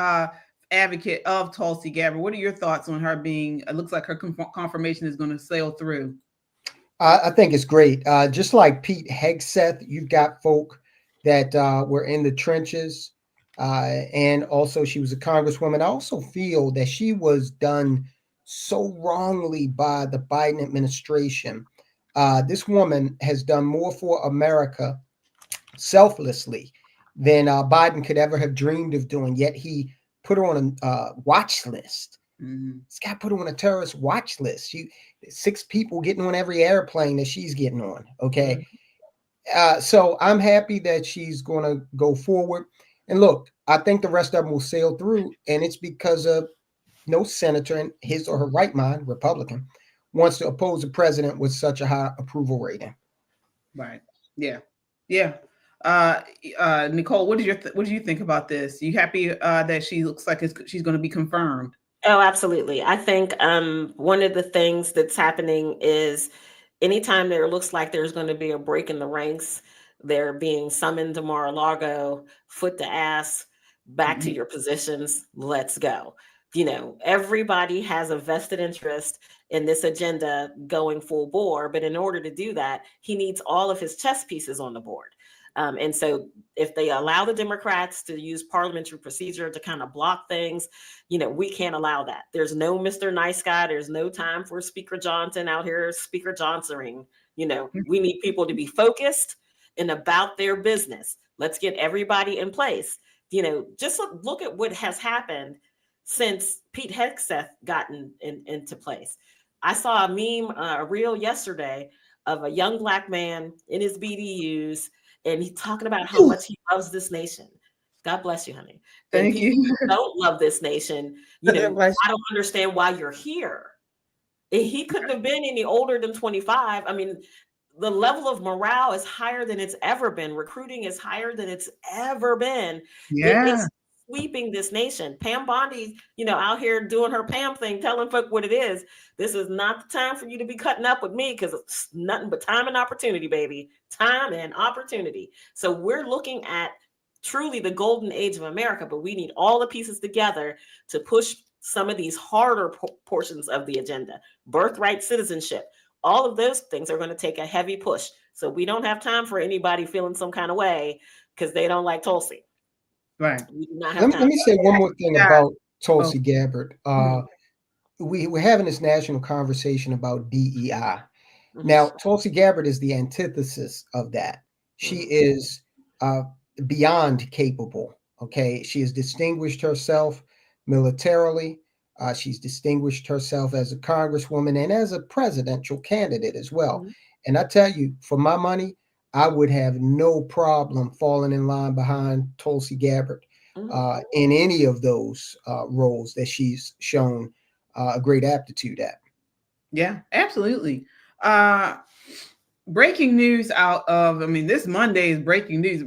advocate of Tulsi Gabbard. What are your thoughts on her being, it looks like her confirmation is going to sail through? I think it's great. Just like Pete Hegseth, you've got folk that were in the trenches, and also she was a congresswoman. I also feel that she was done so wrongly by the Biden administration. This woman has done more for America selflessly than Biden could ever have dreamed of doing, yet he put her on a watch list. This guy put her on a terrorist watch list. 6 people getting on every airplane that she's getting on. Okay. So I'm happy that she's going to go forward. And look, I think the rest of them will sail through, and it's because of no senator in his or her right mind, Republican, wants to oppose the president with such a high approval rating. Right. Yeah. Yeah. Nicole, what do you think about this? You happy that she looks like she's going to be confirmed? Oh, absolutely. I think one of the things that's happening is anytime there looks like there's going to be a break in the ranks, they're being summoned to Mar-a-Lago, foot to ass, back to your positions. Let's go. Everybody has a vested interest in this agenda going full bore. But in order to do that, he needs all of his chess pieces on the board. And so if they allow the Democrats to use parliamentary procedure to kind of block things, we can't allow that. There's no Mr. Nice Guy. There's no time for Speaker Johnson out here, Speaker Johnsoning. We need people to be focused and about their business. Let's get everybody in place. Just look at what has happened since Pete Hegseth gotten into place. I saw a meme, a reel yesterday of a young Black man in his BDUs, and he's talking about how much he loves this nation. God bless you, honey. Thank you. Who don't love this nation. I don't understand why you're here. And he couldn't have been any older than 25. I mean, the level of morale is higher than it's ever been. Recruiting is higher than it's ever been. Yeah. It's sweeping this nation. Pam Bondi, out here doing her Pam thing, telling folk what it is. This is not the time for you to be cutting up with me, because it's nothing but time and opportunity, baby. Time and opportunity. So we're looking at truly the golden age of America, but we need all the pieces together to push some of these harder portions of the agenda. Birthright citizenship. All of those things are going to take a heavy push. So we don't have time for anybody feeling some kind of way because they don't like Tulsi. Right. Let me say one more thing about Tulsi Gabbard. We're having this national conversation about DEI. Now, Tulsi Gabbard is the antithesis of that. She is beyond capable. Okay, she has distinguished herself militarily. She's distinguished herself as a congresswoman and as a presidential candidate as well. Mm-hmm. And I tell you, for my money, I would have no problem falling in line behind Tulsi Gabbard in any of those roles that she's shown a great aptitude at. Yeah, absolutely. Breaking news out of, this Monday is breaking news,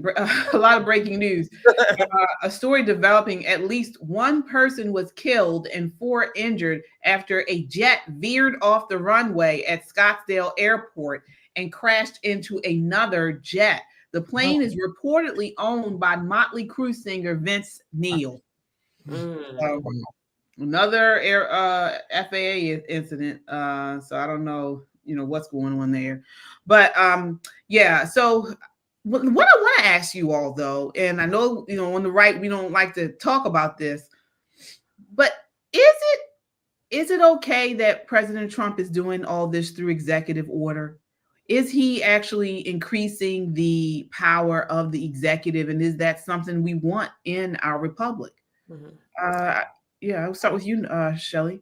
a lot of breaking news. A story developing: at least one person was killed and 4 injured after a jet veered off the runway at Scottsdale Airport and crashed into another jet. The plane is reportedly owned by Motley Crue singer Vince Neil. Another FAA incident. So I don't know, what's going on there. But yeah, so what I want to ask you all, though, and I know, on the right, we don't like to talk about this, but is it okay that President Trump is doing all this through executive order? Is he actually increasing the power of the executive? And is that something we want in our republic? Yeah, I'll start with you, Shelley.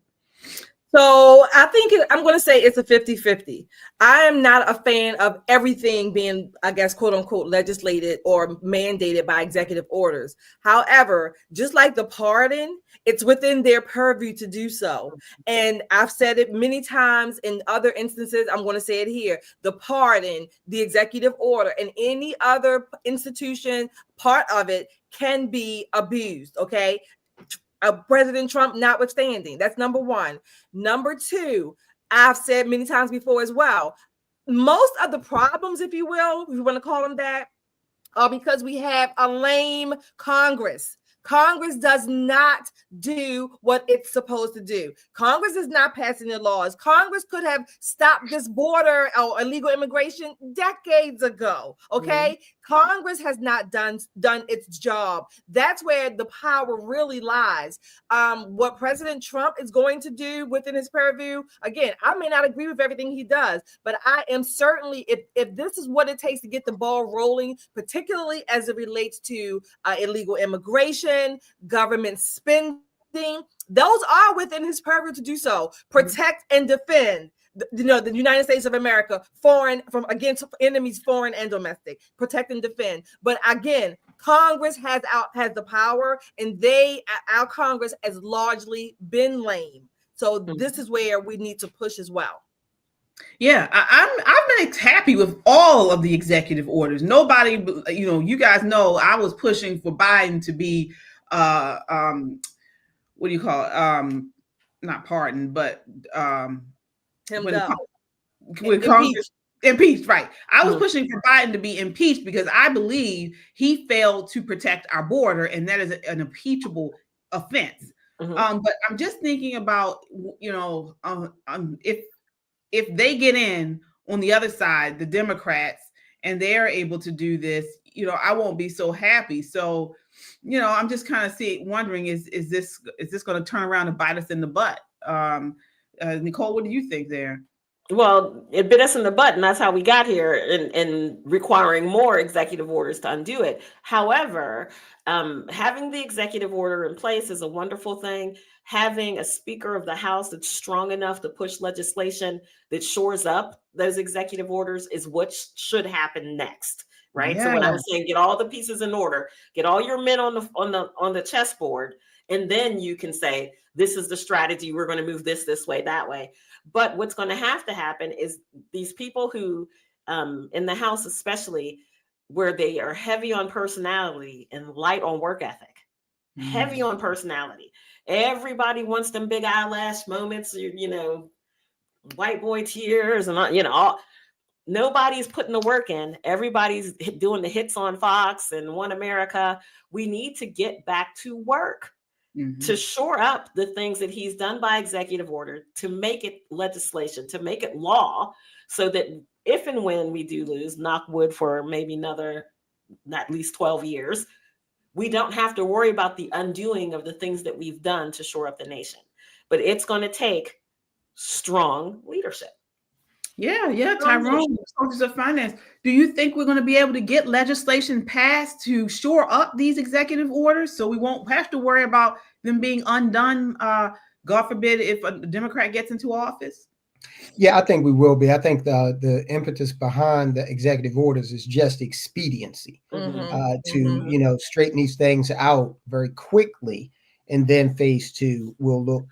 So I think I'm going to say it's a 50-50. I am not a fan of everything being, I guess, quote unquote, legislated or mandated by executive orders. However, just like the pardon, it's within their purview to do so. And I've said it many times in other instances. I'm going to say it here. The pardon, the executive order, and any other institution, part of it can be abused. Okay. President Trump notwithstanding. That's number one. Number two, I've said many times before as well, most of the problems, if you will, if you want to call them that, are because we have a lame Congress. Congress does not do what it's supposed to do. Congress is not passing the laws. Congress could have stopped this border or illegal immigration decades ago. Okay. Congress has not done its job. That's where the power really lies. What President Trump is going to do within his purview, again, I may not agree with everything he does, but I am certainly, if this is what it takes to get the ball rolling, particularly as it relates to illegal immigration, government spending, those are within his purview to do so. Protect and defend the United States of America, against enemies, foreign and domestic. Protect and defend. But again, Congress has the power, and our Congress has largely been lame. So this is where we need to push as well. Yeah, I've been happy with all of the executive orders. Nobody, you guys know I was pushing for Biden to be what do you call it? Not pardoned, but impeached, right? I was pushing for Biden to be impeached because I believe he failed to protect our border, and that is an impeachable offense. But I'm just thinking about, if they get in on the other side, the Democrats, and they're able to do this, I won't be so happy. So, I'm just kind of wondering, is this going to turn around and bite us in the butt? Nicole, what do you think there? Well, it bit us in the butt, and that's how we got here, and requiring more executive orders to undo it. However, having the executive order in place is a wonderful thing. Having a Speaker of the House that's strong enough to push legislation that shores up those executive orders is what should happen next, right? Yeah. So when I was saying get all the pieces in order, get all your men on the chessboard, and then you can say this is the strategy. We're going to move this way, that way. But what's going to happen is these people who, in the House especially, where they are heavy on personality and light on work ethic, heavy on personality. Everybody wants them big eyelash moments, white boy tears, and nobody's putting the work in. Everybody's doing the hits on Fox and One America. We need to get back to work. To shore up the things that he's done by executive order, to make it legislation, to make it law, so that if and when we do lose, knock wood for maybe another, at least 12 years, we don't have to worry about the undoing of the things that we've done to shore up the nation. But it's going to take strong leadership. Yeah, Tyrone, sources of finance. Do you think we're going to be able to get legislation passed to shore up these executive orders so we won't have to worry about them being undone, God forbid, if a Democrat gets into office? Yeah, I think we will be. I think the impetus behind the executive orders is just expediency to straighten these things out very quickly. And then phase two will look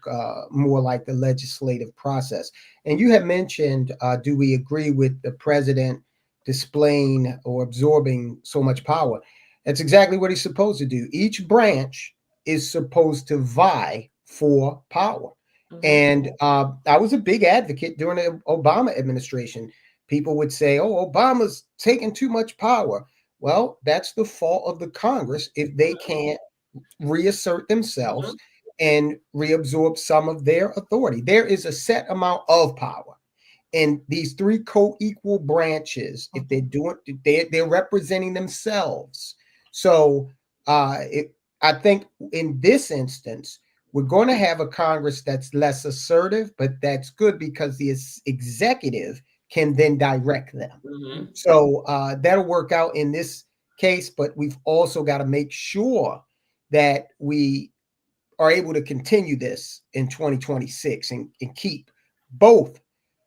more like the legislative process. And you have mentioned, do we agree with the president displaying or absorbing so much power? That's exactly what he's supposed to do. Each branch is supposed to vie for power. And I was a big advocate during the Obama administration. People would say, oh, Obama's taking too much power. Well, that's the fault of the Congress if they can't reassert themselves and reabsorb some of their authority. There is a set amount of power. And these three co-equal branches, if they're doing, they're representing themselves. So I think in this instance, we're going to have a Congress that's less assertive, but that's good because the executive can then direct them. So that'll work out in this case, but we've also got to make sure that we are able to continue this in 2026 and keep both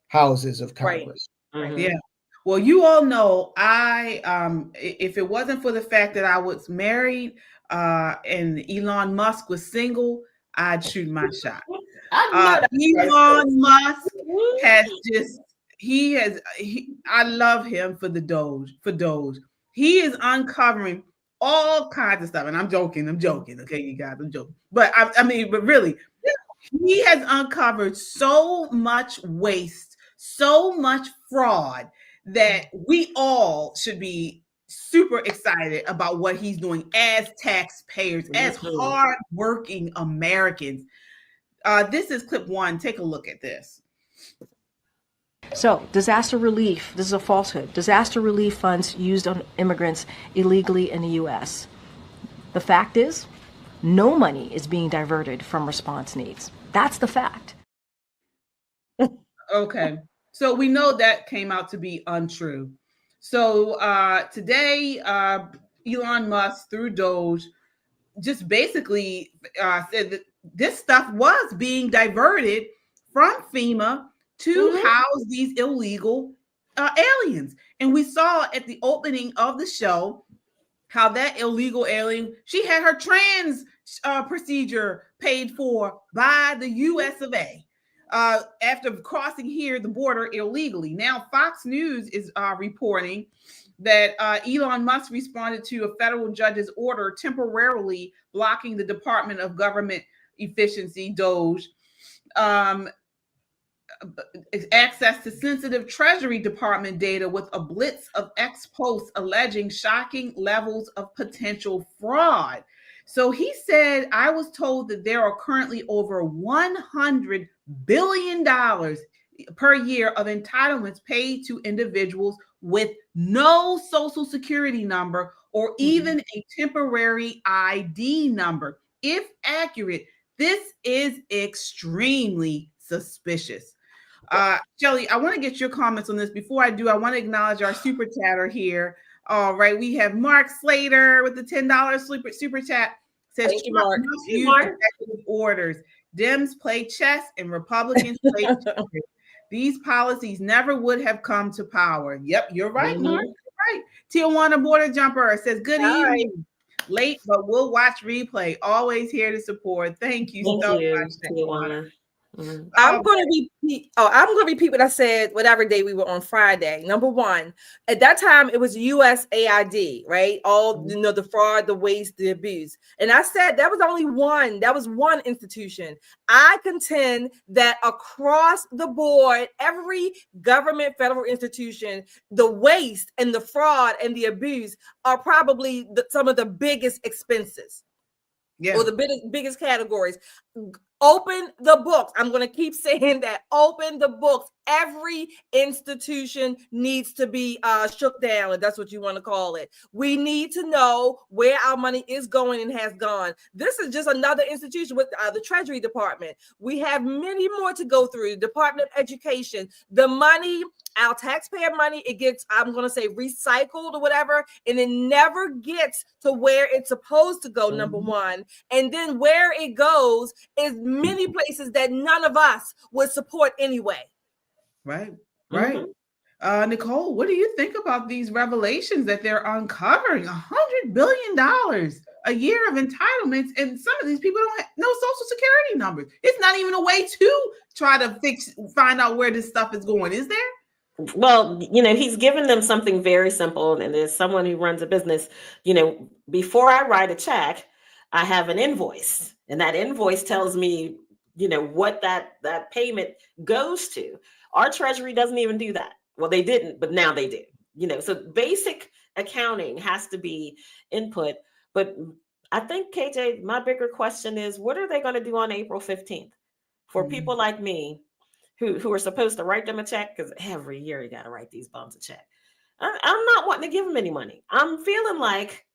houses of Congress. Right. Yeah. Well, you all know if it wasn't for the fact that I was married and Elon Musk was single, I'd shoot my shot. Elon Musk has I love him for DOGE. He is uncovering all kinds of stuff. And I'm joking. Okay, you guys, I'm joking. But but really, he has uncovered so much waste, so much fraud that we all should be super excited about what he's doing as taxpayers, as hardworking Americans. This is clip one. Take a look at this. So, disaster relief, this is a falsehood. Disaster relief funds used on immigrants illegally in the U.S. The fact is, no money is being diverted from response needs. That's the fact. Okay. So we know that came out to be untrue. So today, Elon Musk, through DOGE, just basically said that this stuff was being diverted from FEMA to house these illegal aliens. And we saw at the opening of the show how that illegal alien, she had her trans procedure paid for by the US of A. After crossing here the border illegally. Now, Fox News is reporting that Elon Musk responded to a federal judge's order temporarily blocking the Department of Government Efficiency, DOGE, access to sensitive Treasury Department data with a blitz of ex posts alleging shocking levels of potential fraud. So he said, I was told that there are currently over $100 billion per year of entitlements paid to individuals with no social security number or even a temporary ID number. If accurate, this is extremely suspicious. Shelly, I want to get your comments on this. Before I do, I want to acknowledge our super chatter here. All right, we have Mark Slater with the $10 super chat. Says Thank you, Mark. Use executive orders. Dems play chess and Republicans play chess. These policies never would have come to power. Yep, you're right, Mark. You're right. Tijuana Border Jumper says, good evening. Late, but we'll watch replay. Always here to support. Thank you so much, Tijuana. I'm going to repeat what I said whatever day we were on Friday. Number one, at that time it was USAID, right? All the fraud, the waste, the abuse. And I said that was one institution. I contend that across the board, every government federal institution, the waste and the fraud and the abuse are probably some of the biggest expenses. Yeah. Or the biggest categories. Open the books. I'm going to keep saying that. Open the books. Every institution needs to be shook down, if that's what you want to call it. We need to know where our money is going and has gone. This is just another institution with the Treasury Department. We have many more to go through. The Department of Education, the money, our taxpayer money, it gets, I'm going to say, recycled or whatever, and it never gets to where it's supposed to go, number one. And then where it goes is many places that none of us would support anyway. Right, right. Nicole, what do you think about these revelations that they're uncovering $100 billion a year of entitlements, and some of these people don't have no social security numbers? It's not even a way to try to find out where this stuff is going, is there? Well, he's given them something very simple, and as someone who runs a business, before I write a check, I have an invoice, and that invoice tells me, what that payment goes to. Our Treasury doesn't even do that. Well, they didn't, but now they do. So basic accounting has to be input. But I think, KJ, my bigger question is, what are they going to do on April 15th for people like me who are supposed to write them a check? Because every year you got to write these bums a check. I'm not wanting to give them any money. I'm feeling like,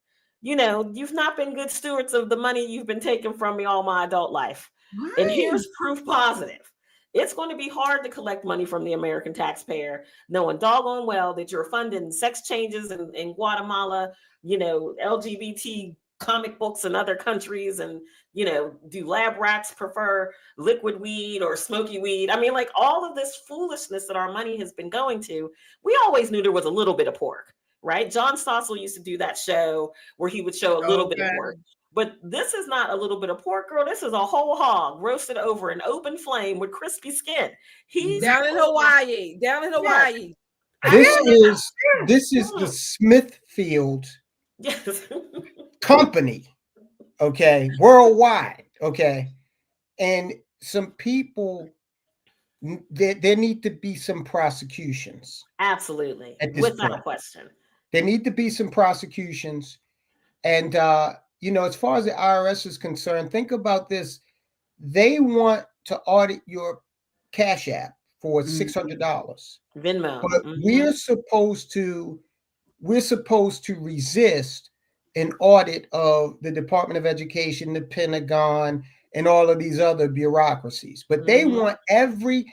you've not been good stewards of the money you've been taking from me all my adult life. Right. And here's proof positive. It's going to be hard to collect money from the American taxpayer, knowing doggone well that you're funding sex changes in Guatemala, LGBT comic books in other countries, and, do lab rats prefer liquid weed or smoky weed? I mean, like all of this foolishness that our money has been going to, we always knew there was a little bit of pork, right? John Stossel used to do that show where he would show a little bit of pork. But this is not a little bit of pork, girl. This is a whole hog roasted over an open flame with crispy skin. He's down in Hawaii. This is the Smithfield company, okay, worldwide, okay, and some people. There need to be some prosecutions. Absolutely, without question. There need to be some prosecutions, and as far as the IRS is concerned, think about this. They want to audit your Cash App for $600. Venmo. But we're supposed to resist an audit of the Department of Education, the Pentagon, and all of these other bureaucracies. But they want the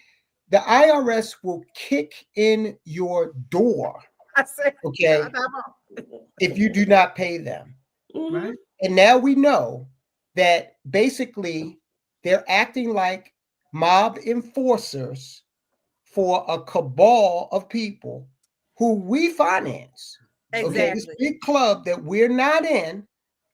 IRS will kick in your door, okay, if you do not pay them. Right. And now we know that basically they're acting like mob enforcers for a cabal of people who we finance. Exactly. Okay, this big club that we're not in,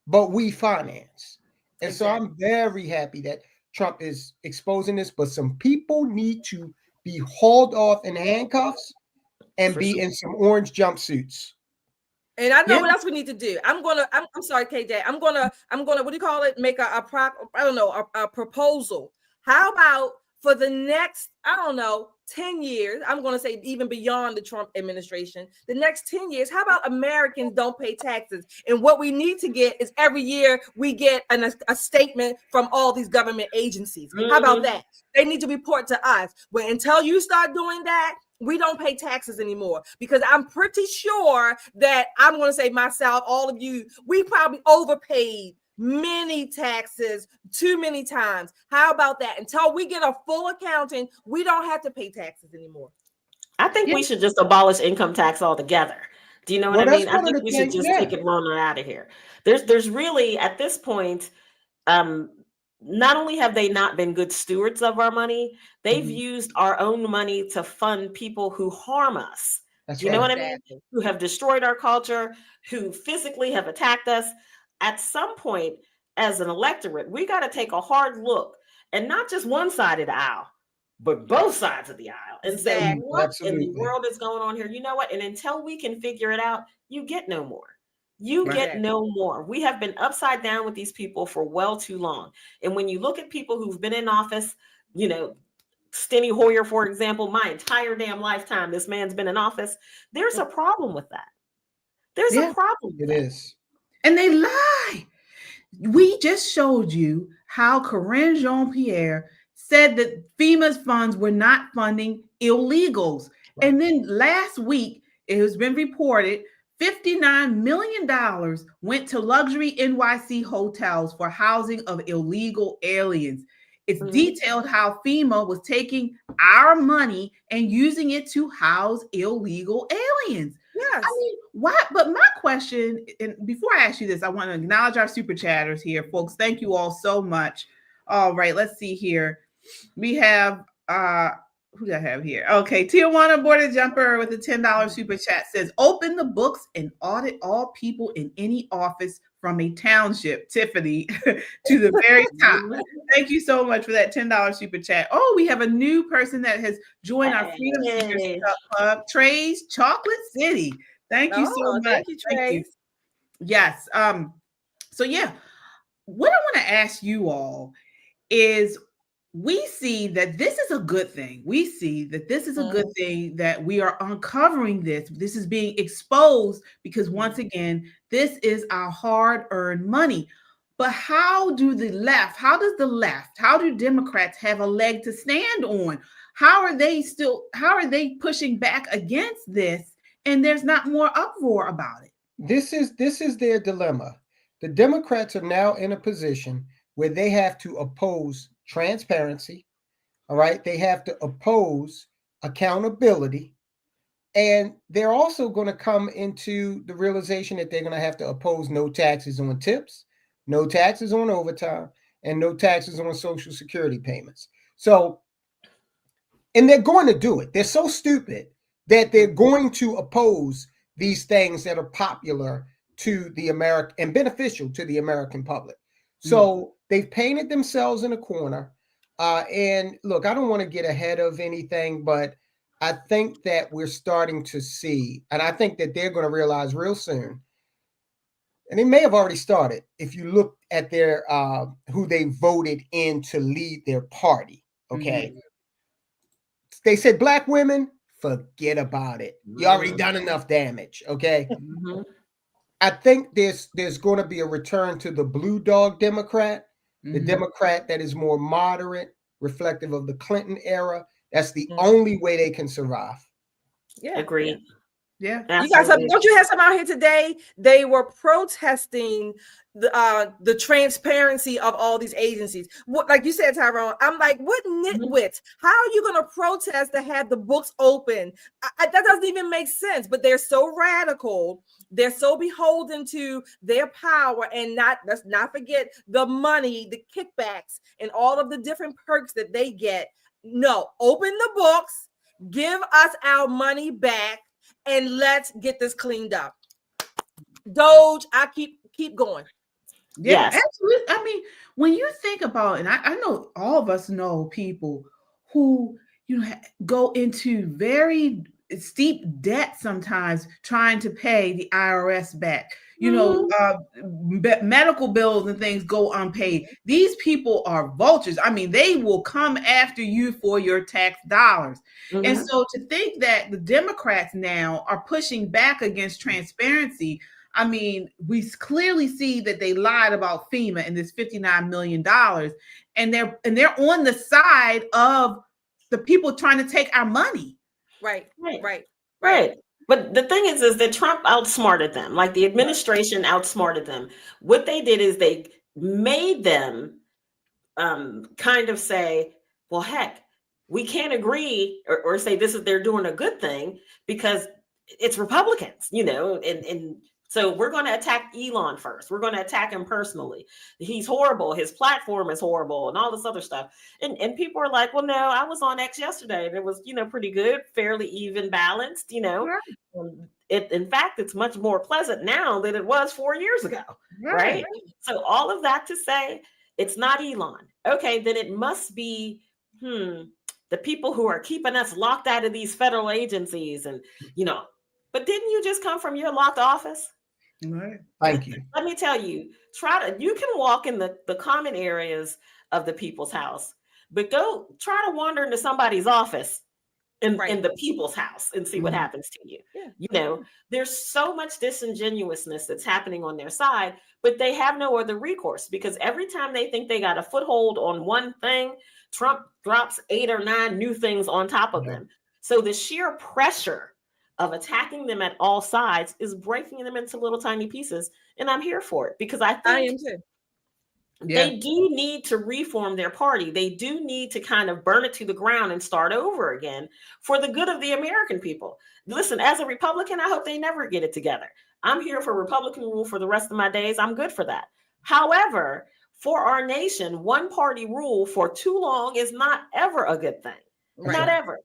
but we finance. And so I'm very happy that Trump is exposing this, but some people need to be hauled off in handcuffs and be in some orange jumpsuits. And I know what else we need to do. I'm sorry, KJ. I'm gonna, what do you call it? Make a proposal. How about for the next, 10 years, I'm going to say even beyond the Trump administration, the next 10 years, how about Americans don't pay taxes? And what we need to get is every year we get a statement from all these government agencies. How about that? They need to report to us. But until you start doing that, we don't pay taxes anymore, because I'm pretty sure that I'm going to say myself, all of you, we probably overpaid many taxes too many times. How about that? Until we get a full accounting, we don't have to pay taxes anymore. I think we should just abolish income tax altogether. Do you know what I mean? I think we should just take it running out of here. There's really, at this point, not only have they not been good stewards of our money, they've used our own money to fund people who harm us. You know what I mean? Who have destroyed our culture, who physically have attacked us. At some point, as an electorate, we got to take a hard look, and not just one side of the aisle, but both sides of the aisle, and say, what in the world is going on here? You know what? And until we can figure it out, you get no more. You get no more. We have been upside down with these people for well too long. And when you look at people who've been in office, Steny Hoyer, for example, my entire damn lifetime, this man's been in office. There's a problem with that. There's a problem. It is. And they lie. We just showed you how Corinne Jean-Pierre said that FEMA's funds were not funding illegals. Right. And then last week, it has been reported $59 million went to luxury NYC hotels for housing of illegal aliens. It's detailed how FEMA was taking our money and using it to house illegal aliens. Yes. I mean, what? But my question, and before I ask you this, I want to acknowledge our super chatters here, folks. Thank you all so much. All right, let's see here. We have who do I have here? Okay, Tijuana Border Jumper with a $10 super chat says, open the books and audit all people in any office from a township, Tiffany, to the very top. Thank you so much for that $10 super chat. Oh, we have a new person that has joined our Freedom Seekers Club, Trey's Chocolate City. Thank you so much. Thank you, Trey. Yes. So yeah, what I want to ask you all is, we see that this is a good thing. We see that this is a good thing that we are uncovering this. This is being exposed because, once again, this is our hard-earned money. But how does the left, how do Democrats have a leg to stand on? How are they pushing back against this, and there's not more uproar about it? This is their dilemma. The Democrats are now in a position where they have to oppose transparency. All right. They have to oppose accountability. And they're also going to come into the realization that they're going to have to oppose no taxes on tips, no taxes on overtime, and no taxes on Social Security payments. So, and they're going to do it. They're so stupid that they're going to oppose these things that are popular to the American and beneficial to the American public. So they've painted themselves in a corner. And look, I don't want to get ahead of anything, but I think that we're starting to see, and I think that they're going to realize real soon, and they may have already started, if you look at their who they voted in to lead their party. Okay. They said black women, forget about it. You already done enough damage. Okay. I think there's going to be a return to the blue dog Democrat, the Democrat that is more moderate, reflective of the Clinton era. That's the only way they can survive. Yeah, agreed. Yeah, you got some. Don't you have some out here today? They were protesting the transparency of all these agencies. What, like you said, Tyrone, I'm like, what nitwits? How are you going to protest to have the books open? That doesn't even make sense. But they're so radical. They're so beholden to their power, and let's not forget the money, the kickbacks, and all of the different perks that they get. No, open the books, give us our money back, and let's get this cleaned up. DOGE, I keep going. Yeah, absolutely. I mean, when you think about, and I know all of us know people who, go into very steep debt sometimes trying to pay the IRS back. Medical bills and things go unpaid. These people are vultures. I mean, they will come after you for your tax dollars. And so to think that the Democrats now are pushing back against transparency, I mean, we clearly see that they lied about FEMA and this $59 million, and they're on the side of the people trying to take our money. Right. But the thing is that Trump outsmarted them. Like, the administration outsmarted them. What they did is they made them kind of say, well, heck, we can't agree or say they're doing a good thing because it's Republicans, and so we're going to attack Elon first. We're going to attack him personally. He's horrible. His platform is horrible and all this other stuff. And people are like, well, no, I was on X yesterday and it was, pretty good, fairly even balanced, In fact, it's much more pleasant now than it was 4 years ago. Right. So all of that to say it's not Elon. Okay, then it must be, the people who are keeping us locked out of these federal agencies and, but didn't you just come from your locked office? Right. Thank you. Let me tell you, you can walk in the common areas of the people's house, but go try to wander into somebody's office in the people's house and see what happens to you. There's so much disingenuousness that's happening on their side, but they have no other recourse, because every time they think they got a foothold on one thing, Trump drops 8 or 9 new things on top of them. So the sheer pressure of attacking them at all sides is breaking them into little tiny pieces. And I'm here for it, because I think they do need to reform their party. They do need to kind of burn it to the ground and start over again for the good of the American people. Listen, as a Republican, I hope they never get it together. I'm here for Republican rule for the rest of my days. I'm good for that. However, for our nation, one party rule for too long is not ever a good thing. Not ever.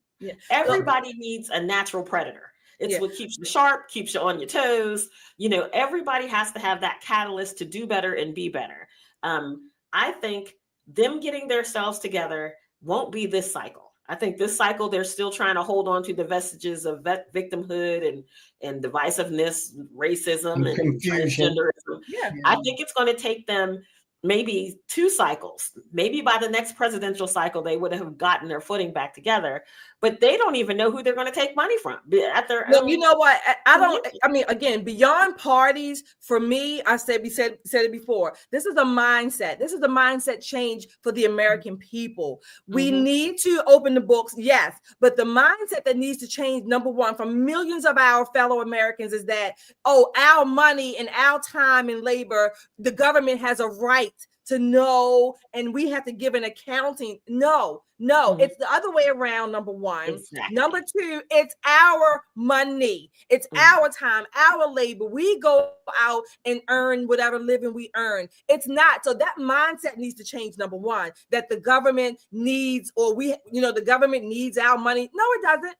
Everybody needs a natural predator. It's what keeps you sharp, keeps you on your toes. You know, everybody has to have that catalyst to do better and be better. I think them getting themselves together won't be this cycle. I think this cycle, they're still trying to hold on to the vestiges of victimhood and divisiveness, racism and transgenderism. I think it's going to take them maybe 2 cycles. Maybe by the next presidential cycle, they would have gotten their footing back together. But they don't even know who they're going to take money from. At their own, you know what? I mean, again, beyond parties, for me, said it before. This is a mindset. This is a mindset change for the American people. We need to open the books, yes, but the mindset that needs to change, number one, from millions of our fellow Americans is that, our money and our time and labor, the government has a right to know, and we have to give an accounting. No, it's the other way around, number one. Number two, it's our money. It's our time, our labor. We go out and earn whatever living we earn. It's not. So that mindset needs to change, number one, that the government needs, the government needs our money. No, it doesn't.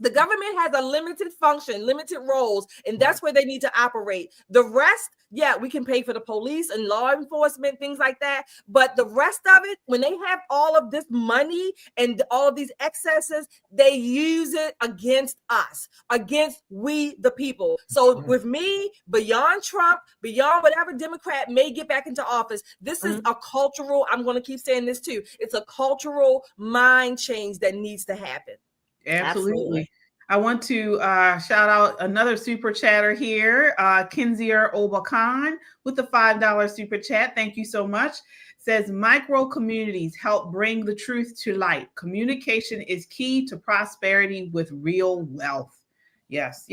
The government has a limited function, limited roles, and that's where they need to operate. The rest, we can pay for the police and law enforcement, things like that. But the rest of it, when they have all of this money and all of these excesses, they use it against us, against we, the people. So with me, beyond Trump, beyond whatever Democrat may get back into office, this is a cultural, I'm going to keep saying this too, it's a cultural mind change that needs to happen. Absolutely. I want to shout out another super chatter here, Kinzier Obakan with the $5 super chat. Thank you so much. Says micro communities help bring the truth to light. Communication is key to prosperity with real wealth. Yes,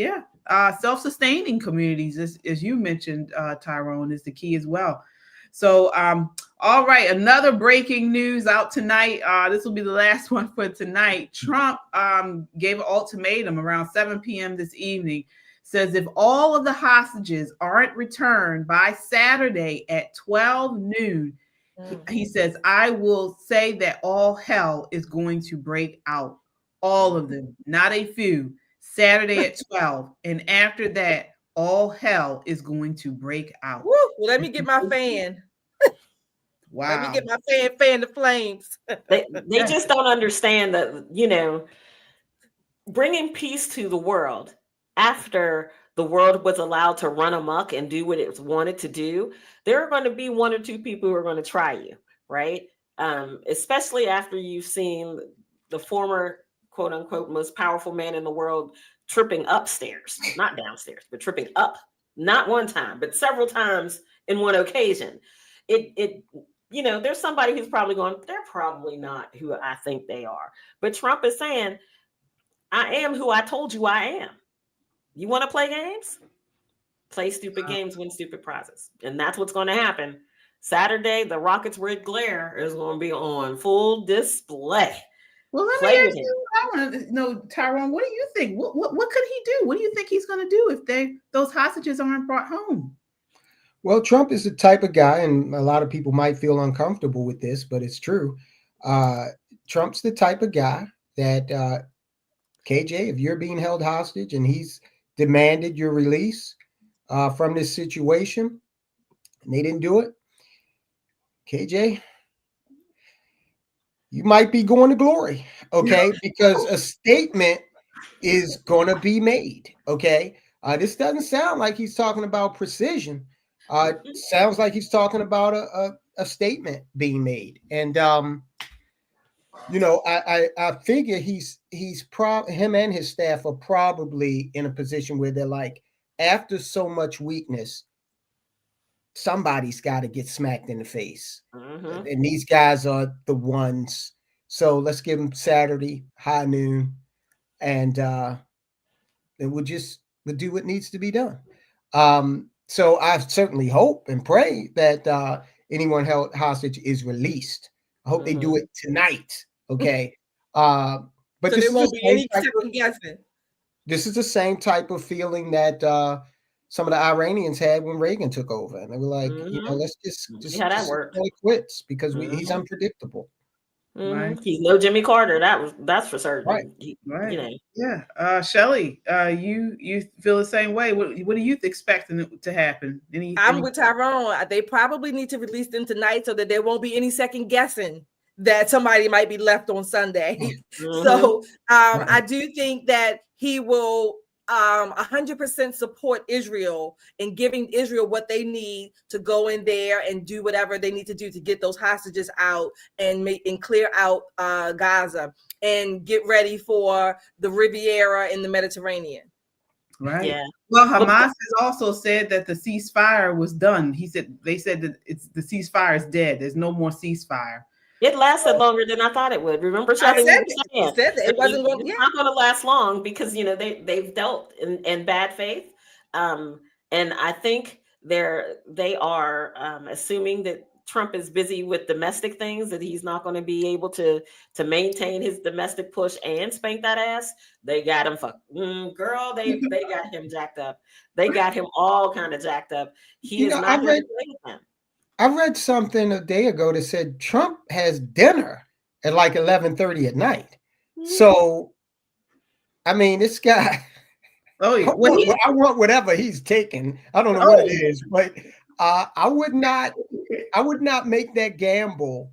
self-sustaining communities, as you mentioned, Tyrone, is the key as well. So, all right, another breaking news out tonight. This will be the last one for tonight. Trump gave an ultimatum around 7 p.m. this evening. Says if all of the hostages aren't returned by Saturday at 12 noon, he says, I will say that all hell is going to break out. All of them, not a few. Saturday at 12. And after that, all hell is going to break out. Woo, well, let me get my fan. Wow. Let me get my fan the flames. They just don't understand that, bringing peace to the world after the world was allowed to run amok and do what it wanted to do. There are going to be 1 or 2 people who are going to try you, right? Especially after you've seen the former, quote unquote, most powerful man in the world tripping upstairs, not downstairs, but tripping up, not one time, but several times in one occasion. There's somebody who's probably going, they're probably not who I think they are. But Trump is saying, I am who I told you I am. You want to play games? Play stupid games, win stupid prizes. And that's what's going to happen. Saturday, the Rockets' red glare is going to be on full display. Well, let me ask you, I want to know, Tyrone, what do you think? What could he do? What do you think he's going to do if those hostages aren't brought home? Well, Trump is the type of guy, and a lot of people might feel uncomfortable with this, but it's true. Trump's the type of guy that, KJ, if you're being held hostage and he's demanded your release from this situation, and they didn't do it, KJ, you might be going to glory, okay? Because a statement is going to be made, okay? This doesn't sound like he's talking about precision. It sounds like he's talking about a statement being made. And, I figure him and his staff are probably in a position where they're like, after so much weakness, somebody's got to get smacked in the face. Mm-hmm. And these guys are the ones. So let's give them Saturday, high noon, and we'll do what needs to be done. So I certainly hope and pray that anyone held hostage is released. I hope they do it tonight. Okay. But so there won't be any second guessing. This is the same type of feeling that some of the Iranians had when Reagan took over, and they were like, let's just how that worked. Quits because he's unpredictable. Right. He's no Jimmy Carter. That's for certain. Right. Right. You know. Yeah. Shelley, you feel the same way. What are you expecting to happen? I'm with Tyrone. They probably need to release them tonight so that there won't be any second guessing that somebody might be left on Sunday. So I do think that he will 100% support Israel in giving Israel what they need to go in there and do whatever they need to do to get those hostages out and clear out Gaza and get ready for the Riviera in the Mediterranean. Right. Yeah. Well, Hamas has also said that the ceasefire was done. They said that the ceasefire is dead. There's no more ceasefire. It lasted longer than I thought it would. Remember, Shelley, said it wasn't going. It's not going to last long because they've dealt in bad faith, and I think they are assuming that Trump is busy with domestic things, that he's not going to be able to maintain his domestic push and spank that ass. They got him girl. They got him jacked up. They got him all kind of jacked up. He is not going to play with them. I read something a day ago that said Trump has dinner at like 11:30 at night. So, I mean, this guy. Oh, yeah. I want whatever he's taking. I don't know what it is, but I would not make that gamble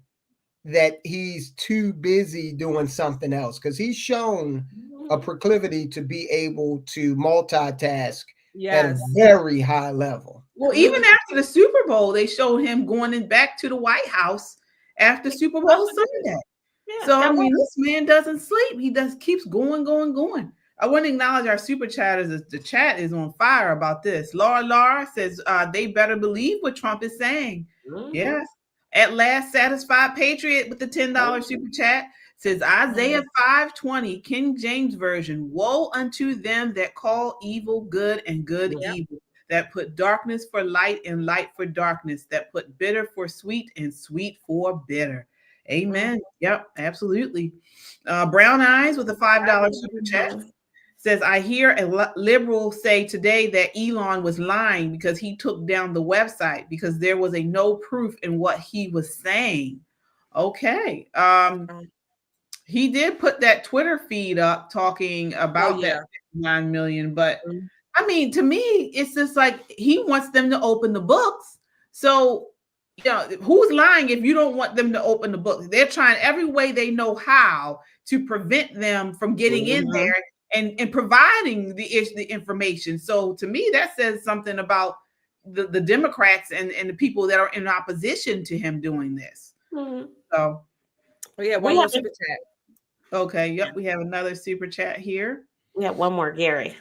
that he's too busy doing something else, because he's shown a proclivity to be able to multitask at a very high level. Well, even after the Super Bowl, they showed him going back to the White House after Super Bowl Sunday. Yeah, so I mean, this man doesn't sleep. He keeps going. I want to acknowledge our super chatters. The chat is on fire about this. Laura says they better believe what Trump is saying. Yes. At last, satisfied patriot with the $10 super chat says Isaiah 5:20, King James Version. Woe unto them that call evil good and good evil, that put darkness for light and light for darkness, that put bitter for sweet and sweet for bitter. Amen. Yep, absolutely. Brown Eyes with a $5 super chat says, I hear a liberal say today that Elon was lying because he took down the website because there was no proof in what he was saying. Okay. He did put that Twitter feed up talking about that 9 million, but I mean, to me, it's just like he wants them to open the books. So, who's lying if you don't want them to open the books? They're trying every way they know how to prevent them from getting in there and providing the information. So to me, that says something about the Democrats and the people that are in opposition to him doing this. So, one more super chat. Okay, yep, we have another super chat here. We have one more, Gary.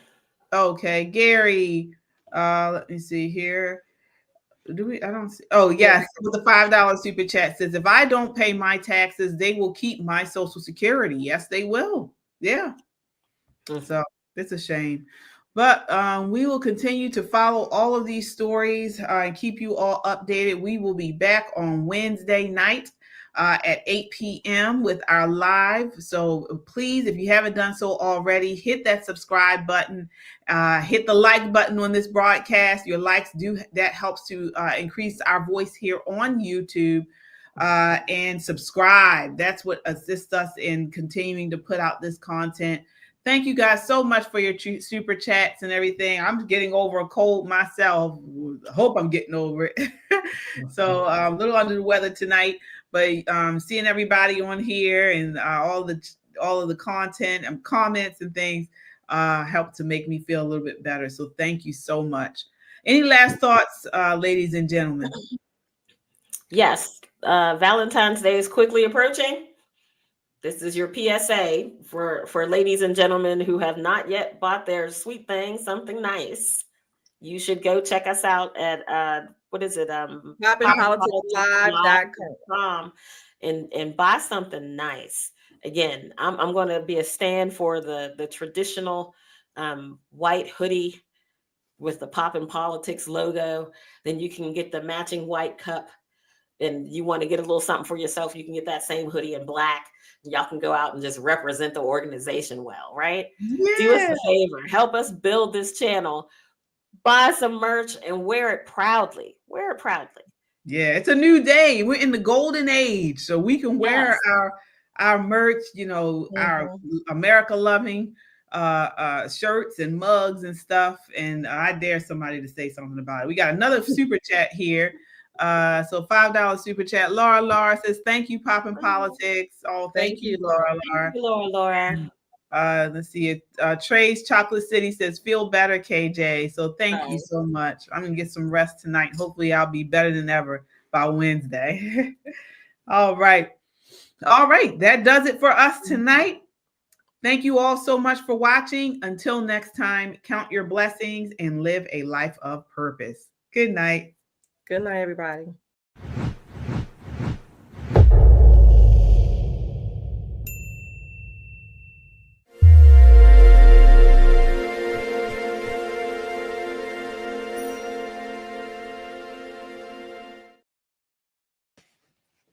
Okay, Gary. Let me see here. I don't see. Oh, yes, with the $5 super chat says, if I don't pay my taxes, they will keep my Social Security. Yes, they will. Yeah. So it's a shame. But we will continue to follow all of these stories and keep you all updated. We will be back on Wednesday night at 8 p.m. with our live. So please, if you haven't done so already, hit that subscribe button, hit the like button on this broadcast. Your likes that helps to increase our voice here on YouTube, and subscribe. That's what assists us in continuing to put out this content. Thank you guys so much for your super chats and everything. I'm getting over a cold myself. Hope I'm getting over it. So I'm a little under the weather tonight, but seeing everybody on here and all of the content and comments and things helped to make me feel a little bit better. So thank you so much. Any last thoughts, ladies and gentlemen? Yes. Valentine's Day is quickly approaching. This is your PSA for ladies and gentlemen who have not yet bought their sweet thing, something nice. You should go check us out at what is it? PoppinPoliticsLive.com and buy something nice. Again, I'm going to be a stand for the traditional white hoodie with the Poppin' Politics logo. Then you can get the matching white cup. And you want to get a little something for yourself, you can get that same hoodie in black. Y'all can go out and just represent the organization well, right? Yeah. Do us a favor. Help us build this channel. Buy some merch and wear it proudly. Wear it proudly. Yeah, it's a new day. We're in the golden age, so we can wear our merch, you know, our America-loving shirts and mugs and stuff. And I dare somebody to say something about it. We got another super chat here. So $5 super chat. Laura says, thank you, Poppin' Politics. Oh, thank you, Laura. Thank you, Laura. Let's see it. Trey's Chocolate City says, feel better, KJ. So thank you so much. I'm gonna get some rest tonight. Hopefully I'll be better than ever by Wednesday. All right. That does it for us tonight. Thank you all so much for watching. Until next time, count your blessings and live a life of purpose. Good night. Good night, everybody.